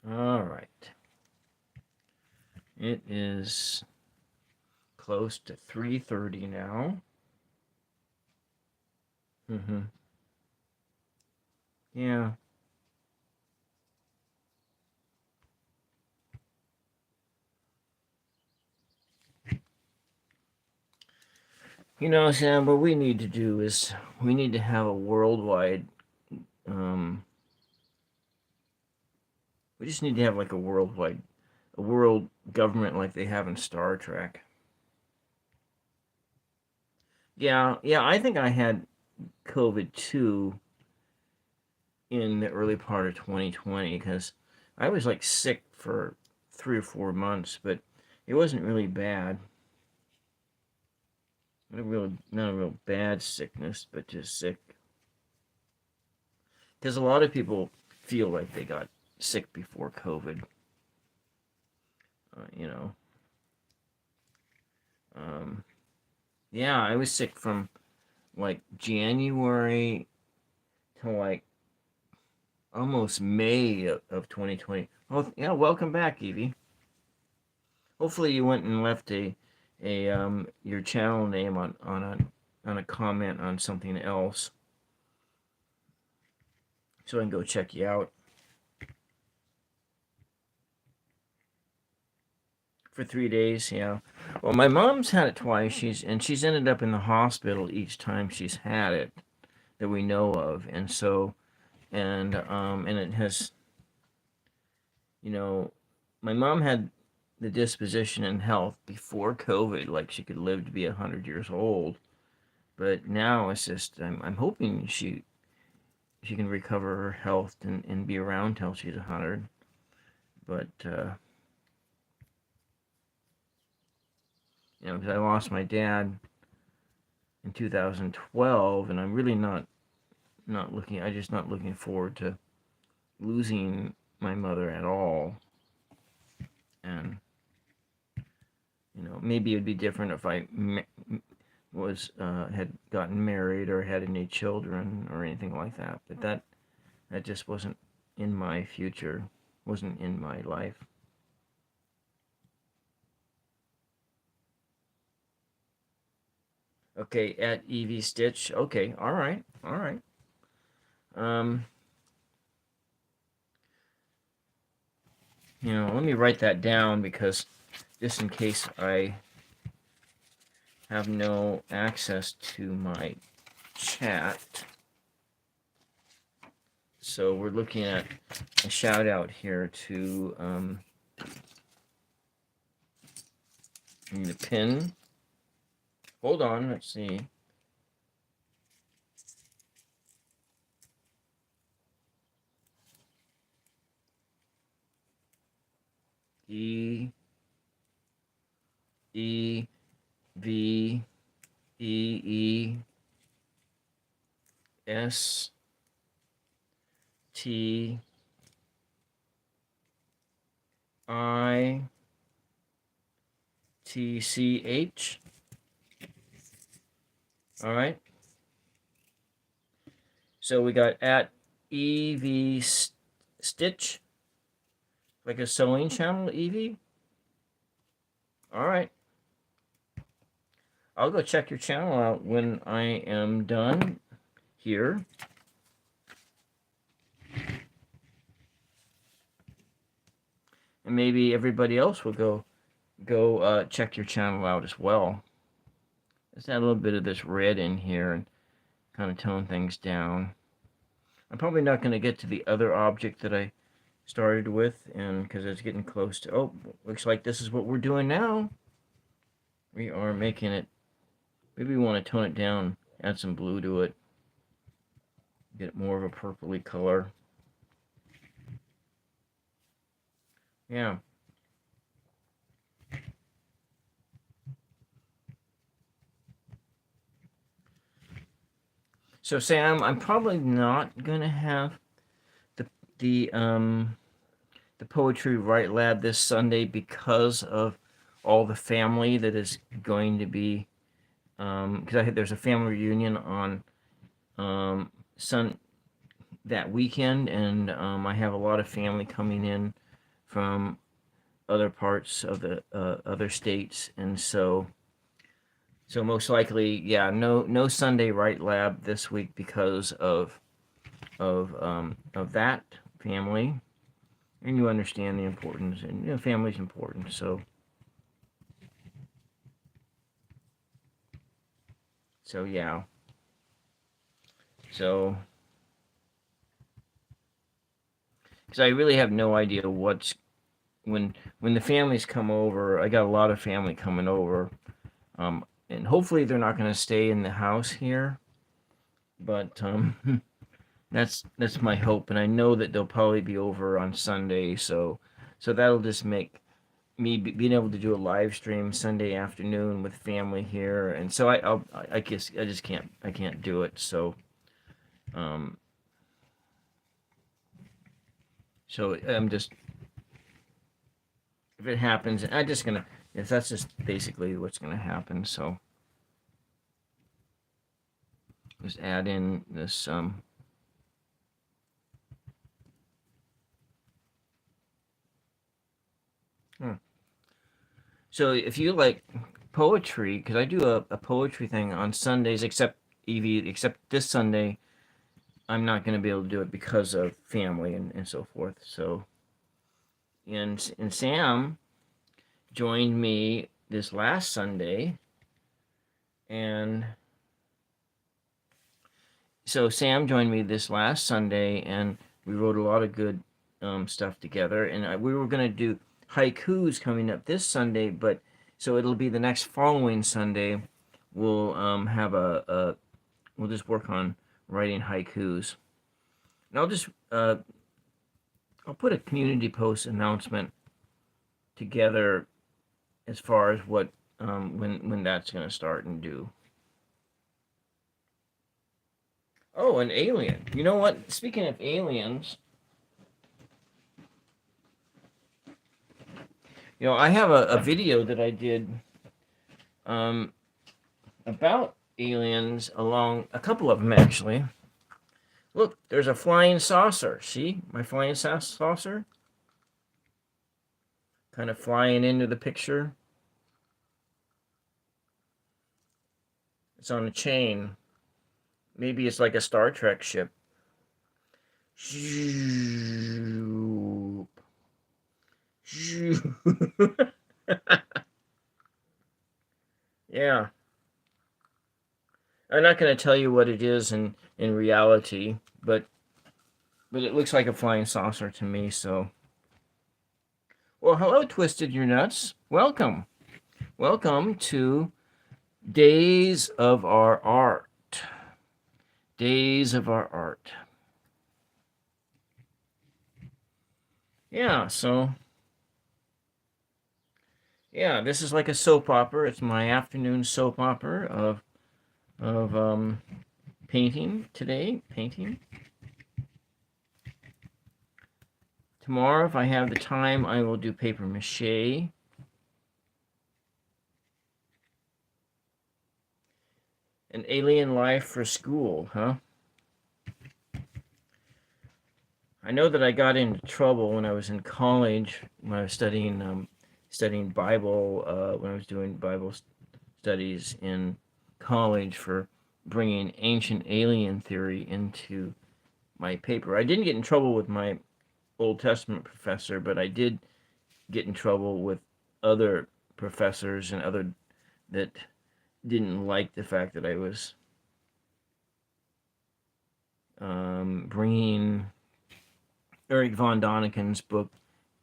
All right. It is close to 3:30 now. Mm-hmm. Yeah. Sam, what we need to do is we need to have a worldwide, um, we just need to have like a worldwide, a world government like they have in Star Trek. Yeah, I think I had COVID too in the early part of 2020 because I was like sick for 3 or 4 months, but it wasn't really bad. Not a real bad sickness, but just sick. Because a lot of people feel like they got sick before COVID. You know, um, yeah, I was sick from like January to like almost May of 2020. Oh, yeah, welcome back, Evie. Hopefully you went and left a your channel name on a comment on something else, so I can go check you out. For 3 days, yeah. Well, my mom's had it twice. She's ended up in the hospital each time she's had it that we know of, and so and it has, you know, my mom had the disposition and health before COVID, like she could live to be 100 years old. But now it's just I'm hoping she can recover her health and be around till she's 100. But because I lost my dad in 2012, and I'm really not looking. I just not looking forward to losing my mother at all. And maybe it'd be different if I was had gotten married or had any children or anything like that. But that just wasn't in my future. Wasn't in my life. Okay, at Evie Stitch. Okay, all right, all right. Um, let me write that down because just in case I have no access to my chat. So we're looking at a shout out here to I need a pin. Hold on, let's see. E E V E E S T I T C H. All right. So we got at EV Stitch, like a sewing channel, Evie. All right. I'll go check your channel out when I am done here. And maybe everybody else will go check your channel out as well. Let's add a little bit of this red in here and kind of tone things down. I'm probably not going to get to the other object that I started with, and because it's getting close to, oh, looks like this is what we're doing now. We are making it, maybe we want to tone it down, add some blue to it, get more of a purpley color. Yeah. So Sam, I'm probably not gonna have the Poetry Write Lab this Sunday because of all the family that is going to be, because there's a family reunion on that weekend, and I have a lot of family coming in from other parts of the other states, and so most likely, yeah, no Sunday Write Lab this week because of that family. And you understand the importance, and family's important. So yeah. So because I really have no idea when the families come over, I got a lot of family coming over, and hopefully they're not going to stay in the house here, but that's my hope, and I know that they'll probably be over on Sunday, so that'll just make me being able to do a live stream Sunday afternoon with family here, and so I guess I just can't do it, um so I'm just, if it happens, I just gonna, if that's just basically what's gonna happen, so just add in this So if you like poetry, because I do a poetry thing on Sundays, except this Sunday, I'm not going to be able to do it because of family and so forth. So, and Sam joined me this last Sunday, and so Sam joined me this last Sunday, and we wrote a lot of good stuff together. And we were going to do haikus coming up this Sunday, but so it'll be the next following Sunday. We'll have we'll just work on writing haikus. And I'll put a community post announcement together as far as what when that's going to start and do. Oh, an alien. You know what? Speaking of aliens, I have a video that I did about aliens, along a couple of them actually. Look, there's a flying saucer. See my flying saucer? Kind of flying into the picture. It's on a chain. Maybe it's like a Star Trek ship. Yeah. I'm not going to tell you what it is in reality, but it looks like a flying saucer to me, so. Well, hello, Twisted Your Nuts. Welcome. Welcome to Days of Our Art. Days of Our Art. Yeah, so. Yeah, this is like a soap opera. It's my afternoon soap opera of painting today. Painting. Tomorrow, if I have the time, I will do paper mache. An alien life for school, huh? I know that I got into trouble when I was in college, when I was studying Bible, when I was doing Bible studies in college, for bringing ancient alien theory into my paper. I didn't get in trouble with my Old Testament professor, but I did get in trouble with other professors and other that didn't like the fact that I was bringing Eric von Daniken's book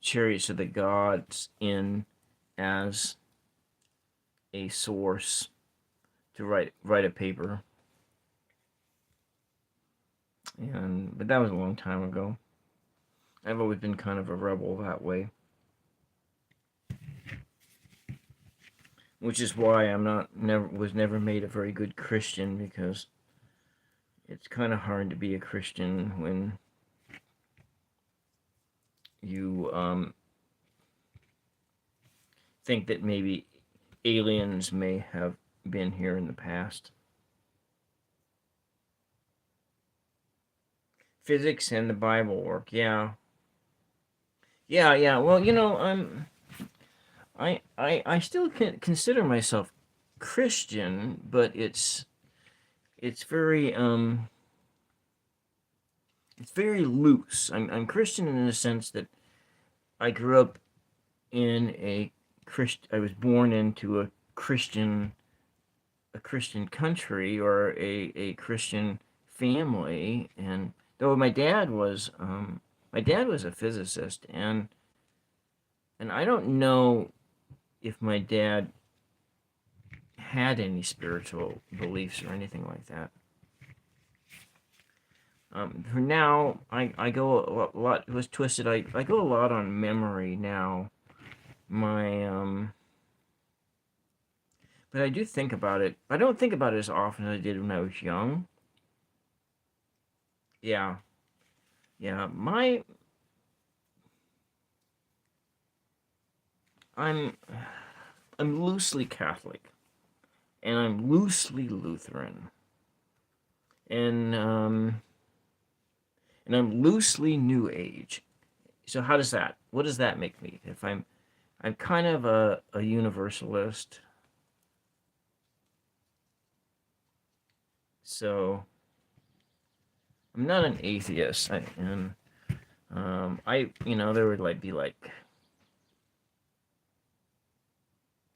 Chariots of the Gods in as a source to write a paper. But that was a long time ago. I've always been kind of a rebel that way, which is why was never made a very good Christian, because it's kind of hard to be a Christian when you think that maybe aliens may have been here in the past. Physics and the Bible work, yeah. Well, I still consider myself Christian, but it's very loose. I'm Christian in the sense that I grew up in I was born into a Christian country, or a Christian family, and though my dad was a physicist, and And I don't know if my dad had any spiritual beliefs or anything like that. For now, I go a lot. It was twisted. I go a lot on memory now. My but I do think about it. I don't think about it as often as I did when I was young. Yeah, yeah. I'm I'm loosely Catholic and I'm loosely Lutheran and I'm loosely New Age. So how does that? What does that make me? If I'm kind of a universalist. So I'm not an atheist. There would be like,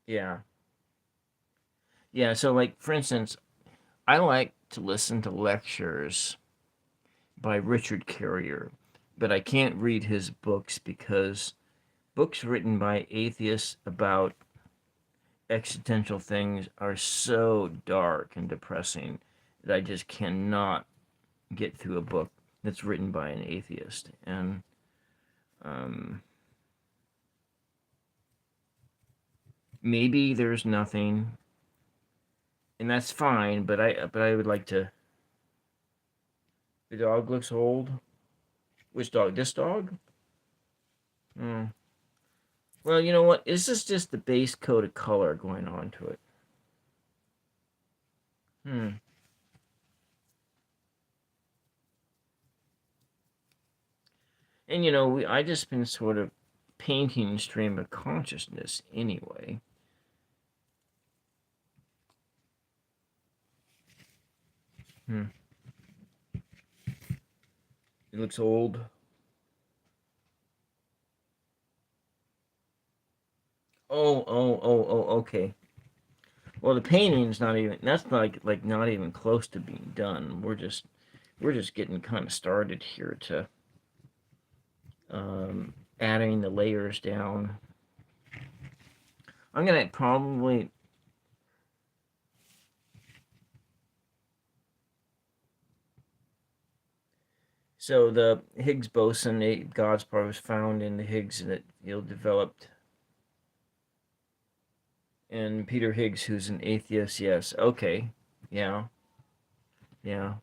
yeah, yeah. So like, for instance, I like to listen to lectures by Richard Carrier, but I can't read his books because books written by atheists about existential things are so dark and depressing that I just cannot get through a book that's written by an atheist. And um, maybe there's nothing, and that's fine. But I would like to. The dog looks old. Which dog? This dog? Hmm. Well, you know what? This is just the base coat of color going on to it. Hmm. And I just been sort of painting stream of consciousness anyway. Hmm. It looks old. Okay. Well, the painting's not even. That's not even close to being done. We're just getting kind of started here to adding the layers down. I'm gonna probably. So the Higgs boson, God's part, was found in the Higgs that developed. And Peter Higgs, who's an atheist, yes, okay, yeah, yeah.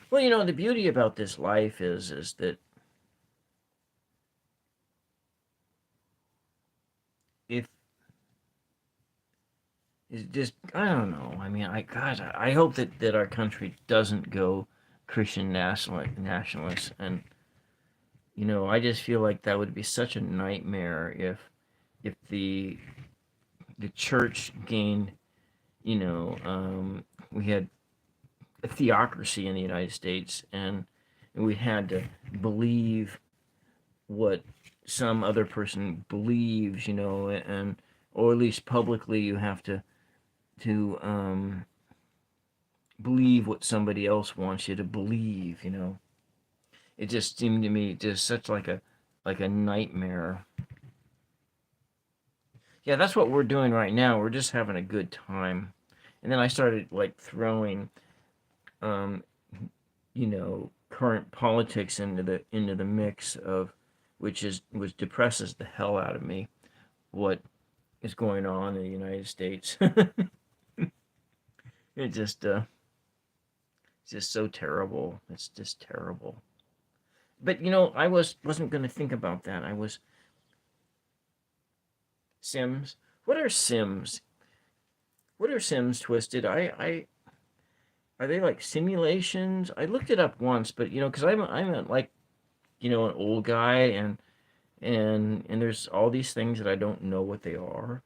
Well, the beauty about this life is that if it's just, I don't know. I mean, I hope that our country doesn't go Christian nationalist, and I just feel like that would be such a nightmare if the church gained, we had a theocracy in the United States, and we had to believe what some other person believes, and or at least publicly you have to believe what somebody else wants you to believe. It just seemed to me just such like a nightmare. Yeah, that's what we're doing right now. We're just having a good time. And then I started like throwing um current politics into the mix of which depresses the hell out of me. What is going on in the United States? it just it's just so terrible. It's just terrible. But I wasn't going to think about that. I was Sims. What are Sims? What are Sims, Twisted? I are they like simulations? I looked it up once, but because I'm like an old guy, and there's all these things that I don't know what they are.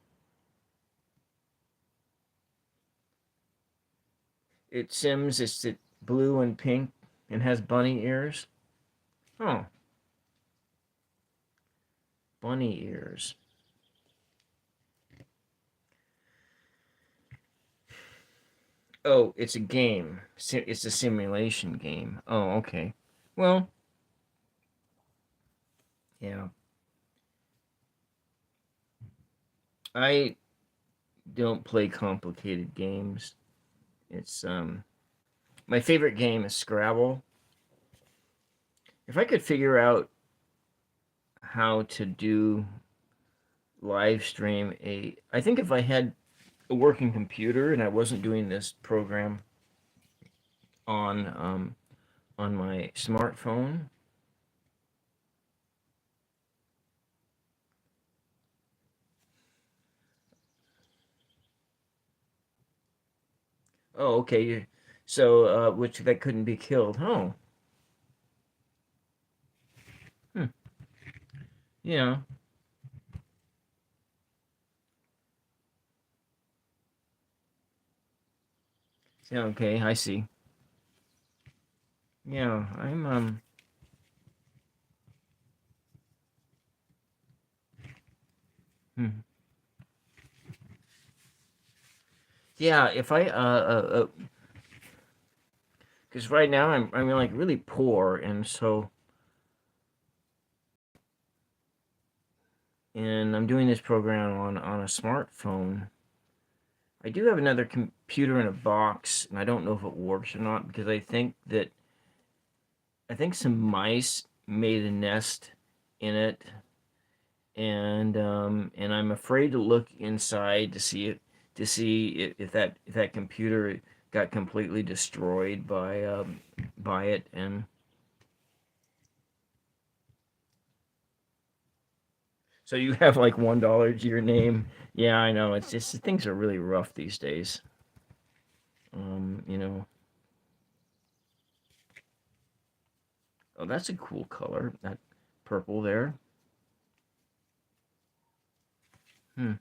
It Sims. It's blue and pink and has bunny ears. Oh, bunny ears. Oh, it's a game. It's a simulation game. Oh, okay. Well, yeah. I don't play complicated games. It's my favorite game is Scrabble. If I could figure out how to do live stream I think if I had a working computer and I wasn't doing this program on my smartphone. Oh, okay. So, which that couldn't be killed. Oh, hmm. Yeah. Yeah. Okay, I see. Yeah, I'm. Hmm. Yeah, if I because right now I'm like really poor, and so and I'm doing this program on a smartphone. I do have another computer in a box, and I don't know if it works or not because I think some mice made a nest in it, and I'm afraid to look inside to see if that computer got completely destroyed by it. And so you have like $1 to your name. Yeah, I know. It's just things are really rough these days. You know. Oh, that's a cool color. That purple there. Hmm.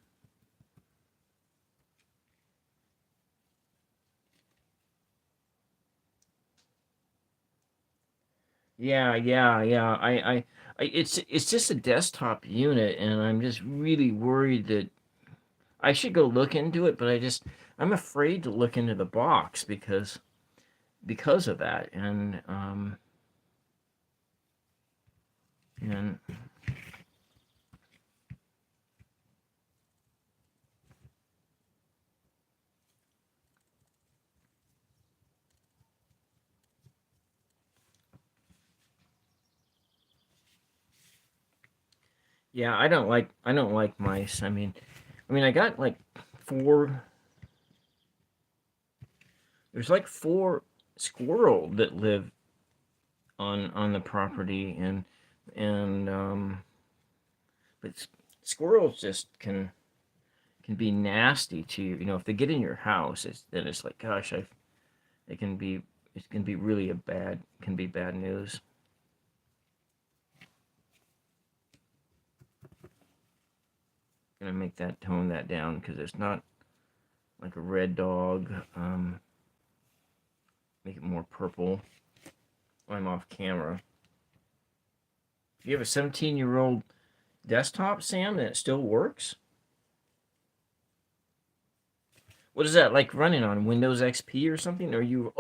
Yeah, yeah, yeah. It's just a desktop unit, and I'm just really worried that I should go look into it, but I'm afraid to look into the box because of that, and yeah, I don't like mice. I mean I got like four. There's like four squirrel that live on the property, and but squirrels just can be nasty to you. You know, if they get in your house, then it's like, gosh, it can be it can be really a bad can be bad news. Gonna make that tone that down because it's not like a red dog. Make it more purple. I'm off camera. You have a 17-year-old desktop, Sam, and it still works. What is that like running on Windows XP or something? Or do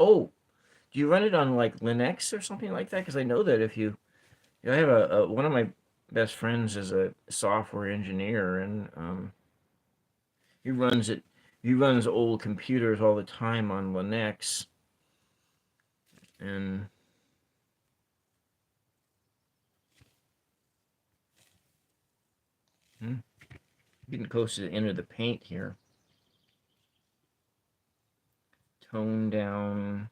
you run it on like Linux or something like that? Because I know that if I have one of my best friends is a software engineer, and he runs it. He runs old computers all the time on Linux, and hmm, getting close to the end of the paint here. Tone down.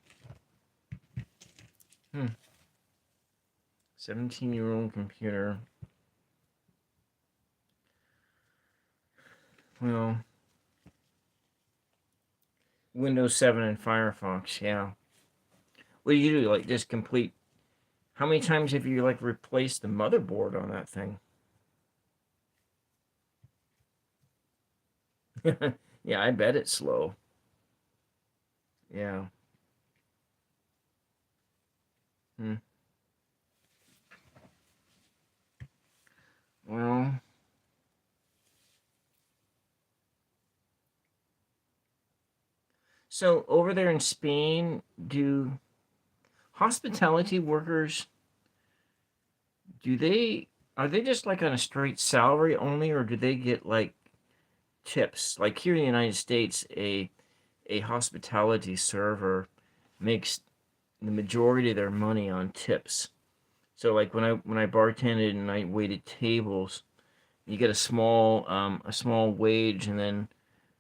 Hmm. 17-year-old computer. Well, Windows 7 and Firefox. Yeah. What do you do? Like just complete. How many times have you like replaced the motherboard on that thing? Yeah, I bet it's slow. Yeah. Hmm. Well, so over there in Spain, do hospitality workers do they are they just like on a straight salary only, or do they get like tips. Like here in the United States, a hospitality server makes the majority of their money on tips. So like when I bartended and I waited tables, you get a small wage, and then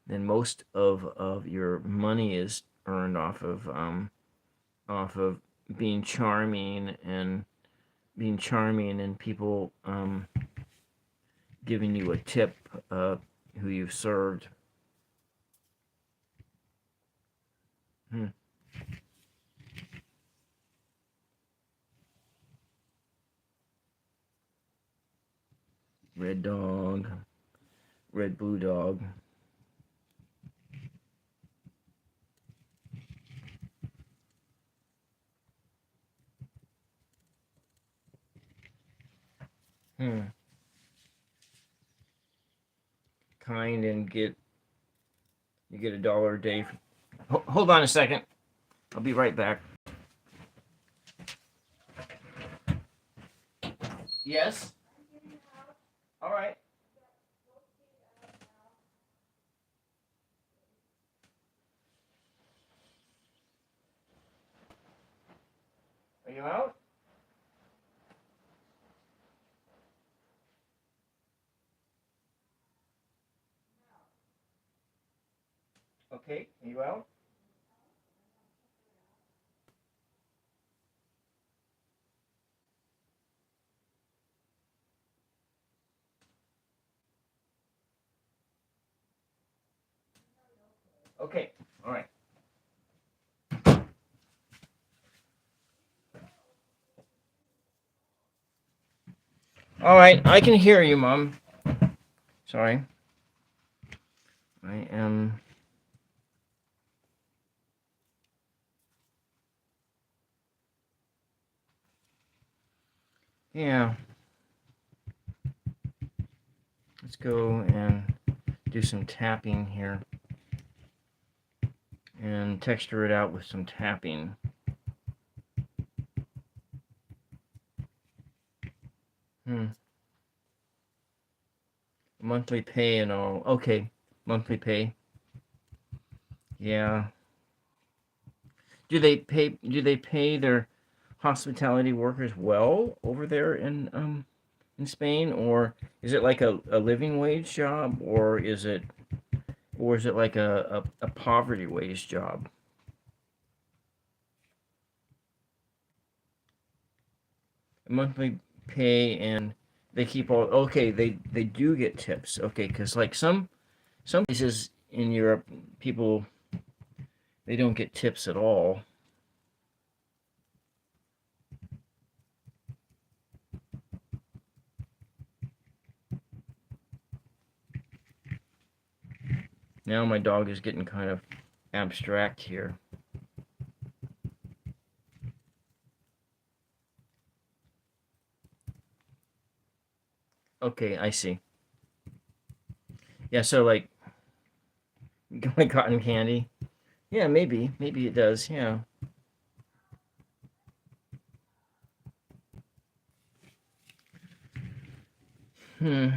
most of your money is earned off of being charming and people giving you a tip, who you've served. Hmm. Red dog, red blue dog. Hmm. Kind and you get $1 a day. Hold on a second. I'll be right back. Yes. All right. Are you out? Okay. Are you out? Okay. All right. All right. I can hear you, Mom. Sorry. I am. Yeah. Let's go and do some tapping here and texture it out with some tapping. Monthly pay and all. Okay. Monthly pay. Yeah. Do they pay their hospitality workers well over there in Spain, or is it like a living wage job, or is it like a poverty wage job? Monthly pay, and they keep all. Okay, they do get tips. Okay, because like some places in Europe, people, they don't get tips at all. Now my dog is getting kind of abstract here. Okay, I see. Yeah, so like cotton candy. Yeah, maybe it does. Yeah. Hmm.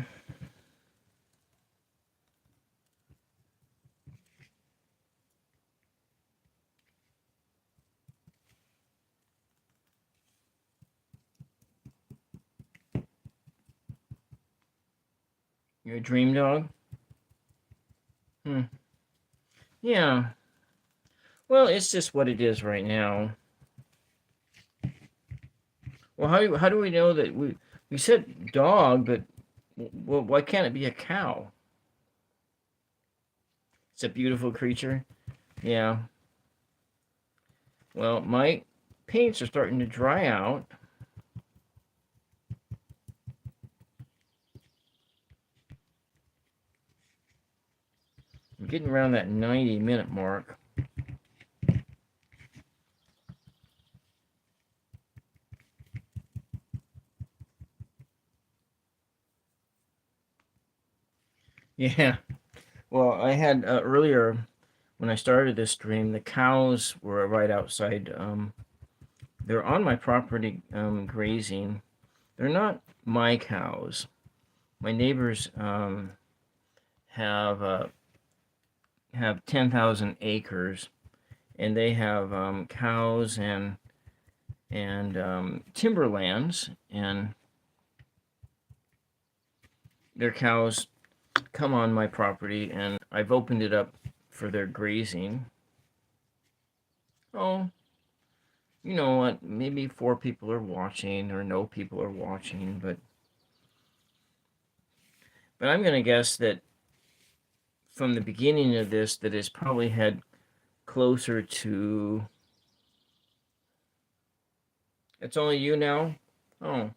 You're a dream dog. Hmm. Yeah. Well, it's just what it is right now. Well, how do we know that we said dog, but well, why can't it be a cow? It's a beautiful creature. Yeah. Well, my paints are starting to dry out. I'm getting around that 90-minute mark. Yeah. Well, I had earlier when I started this stream, the cows were right outside. They're on my property, grazing. They're not my cows. My neighbors have 10,000 acres, and they have cows and timberlands, and their cows come on my property, and I've opened it up for their grazing. Oh, you know what? Maybe 4 people are watching, or no people are watching, but I'm gonna guess that from the beginning of this, that it's probably had closer to. It's only you now? Oh,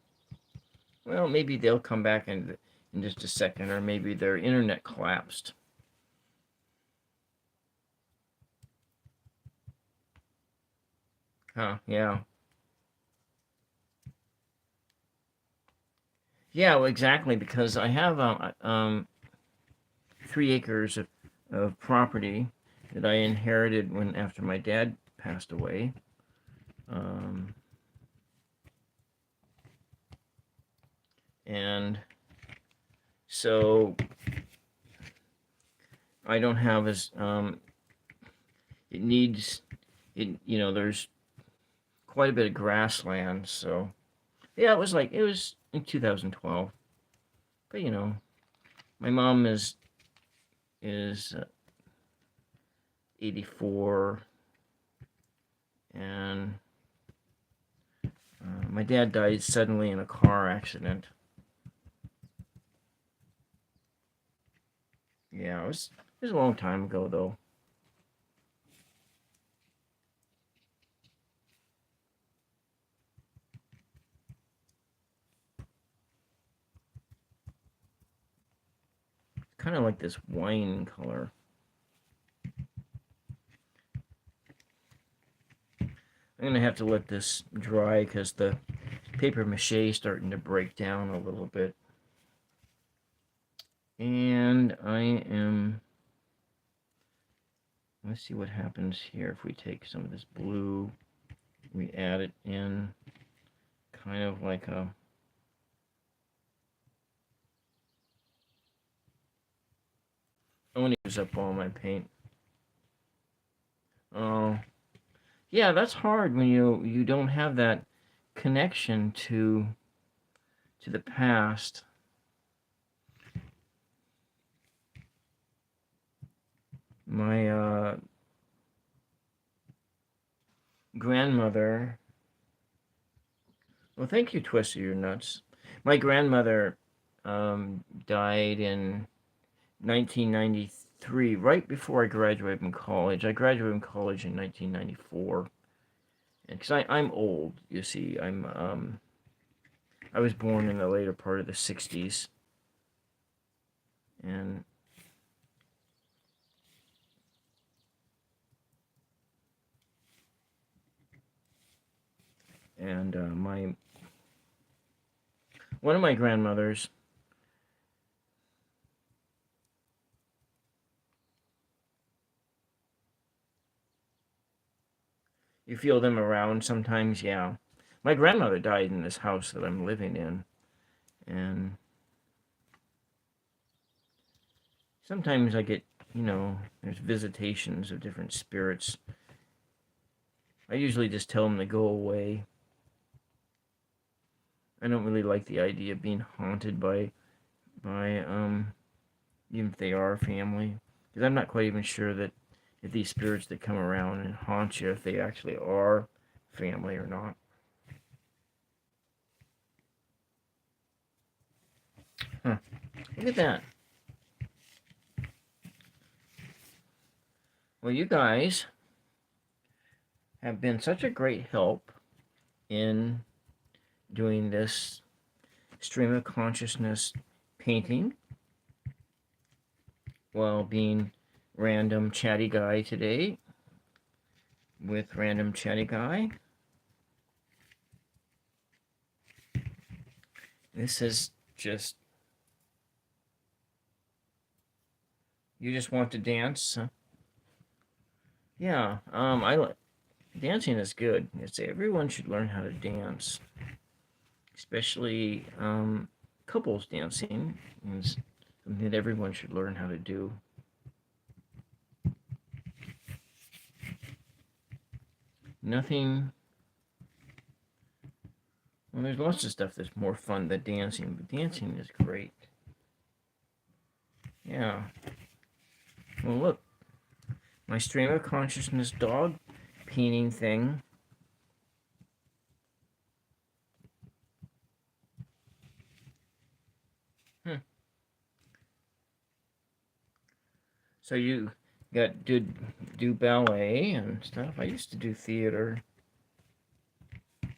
well, maybe they'll come back in just a second, or maybe their internet collapsed. Huh, yeah. Yeah, well, exactly, because I have 3 acres of property that I inherited after my dad passed away. Um, and so I don't have as it needs it. There's quite a bit of grassland. So yeah, it was in 2012. But my mom is 84, and my dad died suddenly in a car accident. Yeah, it was a long time ago though. Kind of like this wine color. I'm gonna have to let this dry because the paper mache is starting to break down a little bit. And let's see what happens here if we take some of this blue, we add it in, kind of like a, I want to use up all my paint. Oh, yeah, that's hard when you don't have that connection to the past. My grandmother. Well, thank you, Twister, your nuts. My grandmother died in 1993, right before I graduated from college. I graduated from college in 1994, because I'm old. You see, I was born in the later part of the 60s, and my one of my grandmothers. You feel them around sometimes, yeah. My grandmother died in this house that I'm living in, and sometimes I get, there's visitations of different spirits. I usually just tell them to go away. I don't really like the idea of being haunted by even if they are family, because I'm not quite even sure that if these spirits that come around and haunt you, if they actually are family or not. Huh. Look at that. Well, you guys have been such a great help in doing this stream of consciousness painting while being random chatty guy today with random chatty guy. This is just, you just want to dance. Yeah, I like dancing is good. It's everyone should learn how to dance, especially couples dancing. something that everyone should learn how to do. Nothing. Well, there's lots of stuff that's more fun than dancing, but dancing is great. Yeah. Well, look. My stream of consciousness dog peening thing. So you do ballet and stuff. I used to do theater. I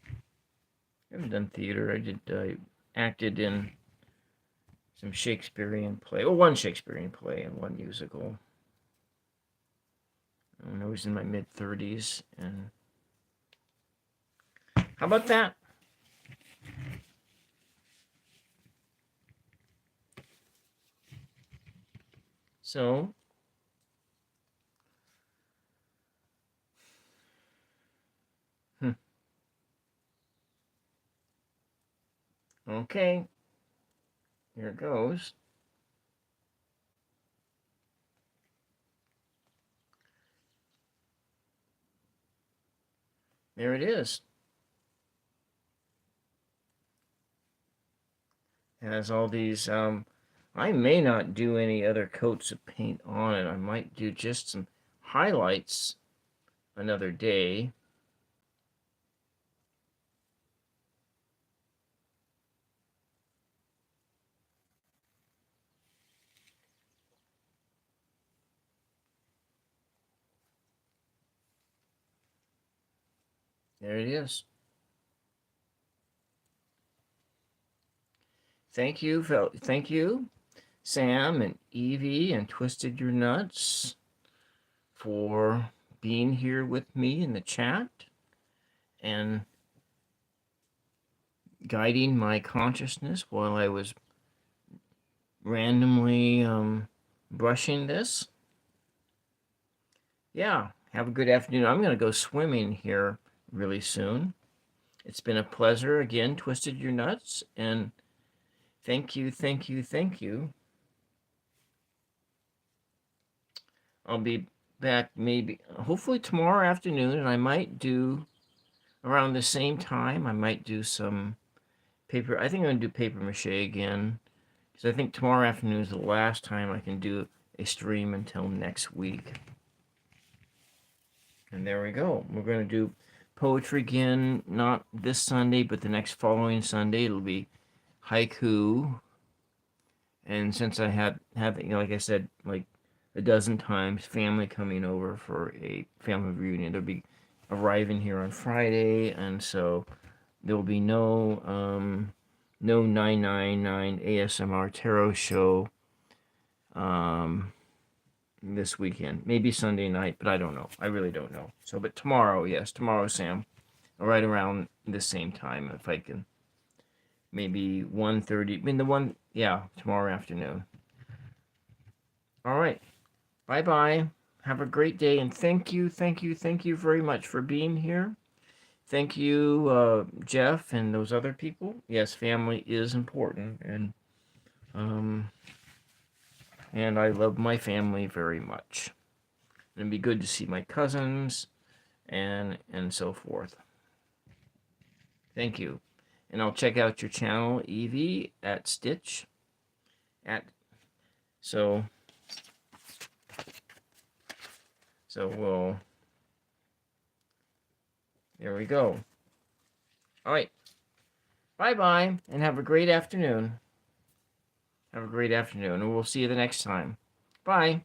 haven't done theater. I acted in some Shakespearean play. Well, one Shakespearean play and one musical. When I was in my mid-30s. And how about that? So, okay, here it goes. There it is. It has all these, I may not do any other coats of paint on it. I might do just some highlights another day. There it is. Thank you, Sam and Evie and Twisted Your Nuts for being here with me in the chat and guiding my consciousness while I was randomly brushing this. Yeah, have a good afternoon. I'm going to go swimming here really soon. It's been a pleasure again, Twisted Your Nuts, and thank you. I'll be back maybe, hopefully tomorrow afternoon, and I might do around the same time. I might do some paper. I think I'm going to do paper mache again, because I think tomorrow afternoon is the last time I can do a stream until next week. And there we go. We're going to do poetry again, not this Sunday, but the next following Sunday. It'll be haiku. And since I have like I said, like a dozen times, family coming over for a family reunion. They'll be arriving here on Friday, and so there will be no 999 ASMR tarot show this weekend. Maybe Sunday night, but I don't know. I really don't know. So, but tomorrow, yes, tomorrow, Sam, right around the same time, if I can. Maybe 1:30. I mean, tomorrow afternoon. All right. Bye-bye. Have a great day, and thank you very much for being here. Thank you, Jeff, and those other people. Yes, family is important, and I love my family very much. It'd be good to see my cousins, and so forth. Thank you, and I'll check out your channel, Evie at Stitch. So we'll. There we go. All right. Bye-bye, and have a great afternoon. And we'll see you the next time. Bye.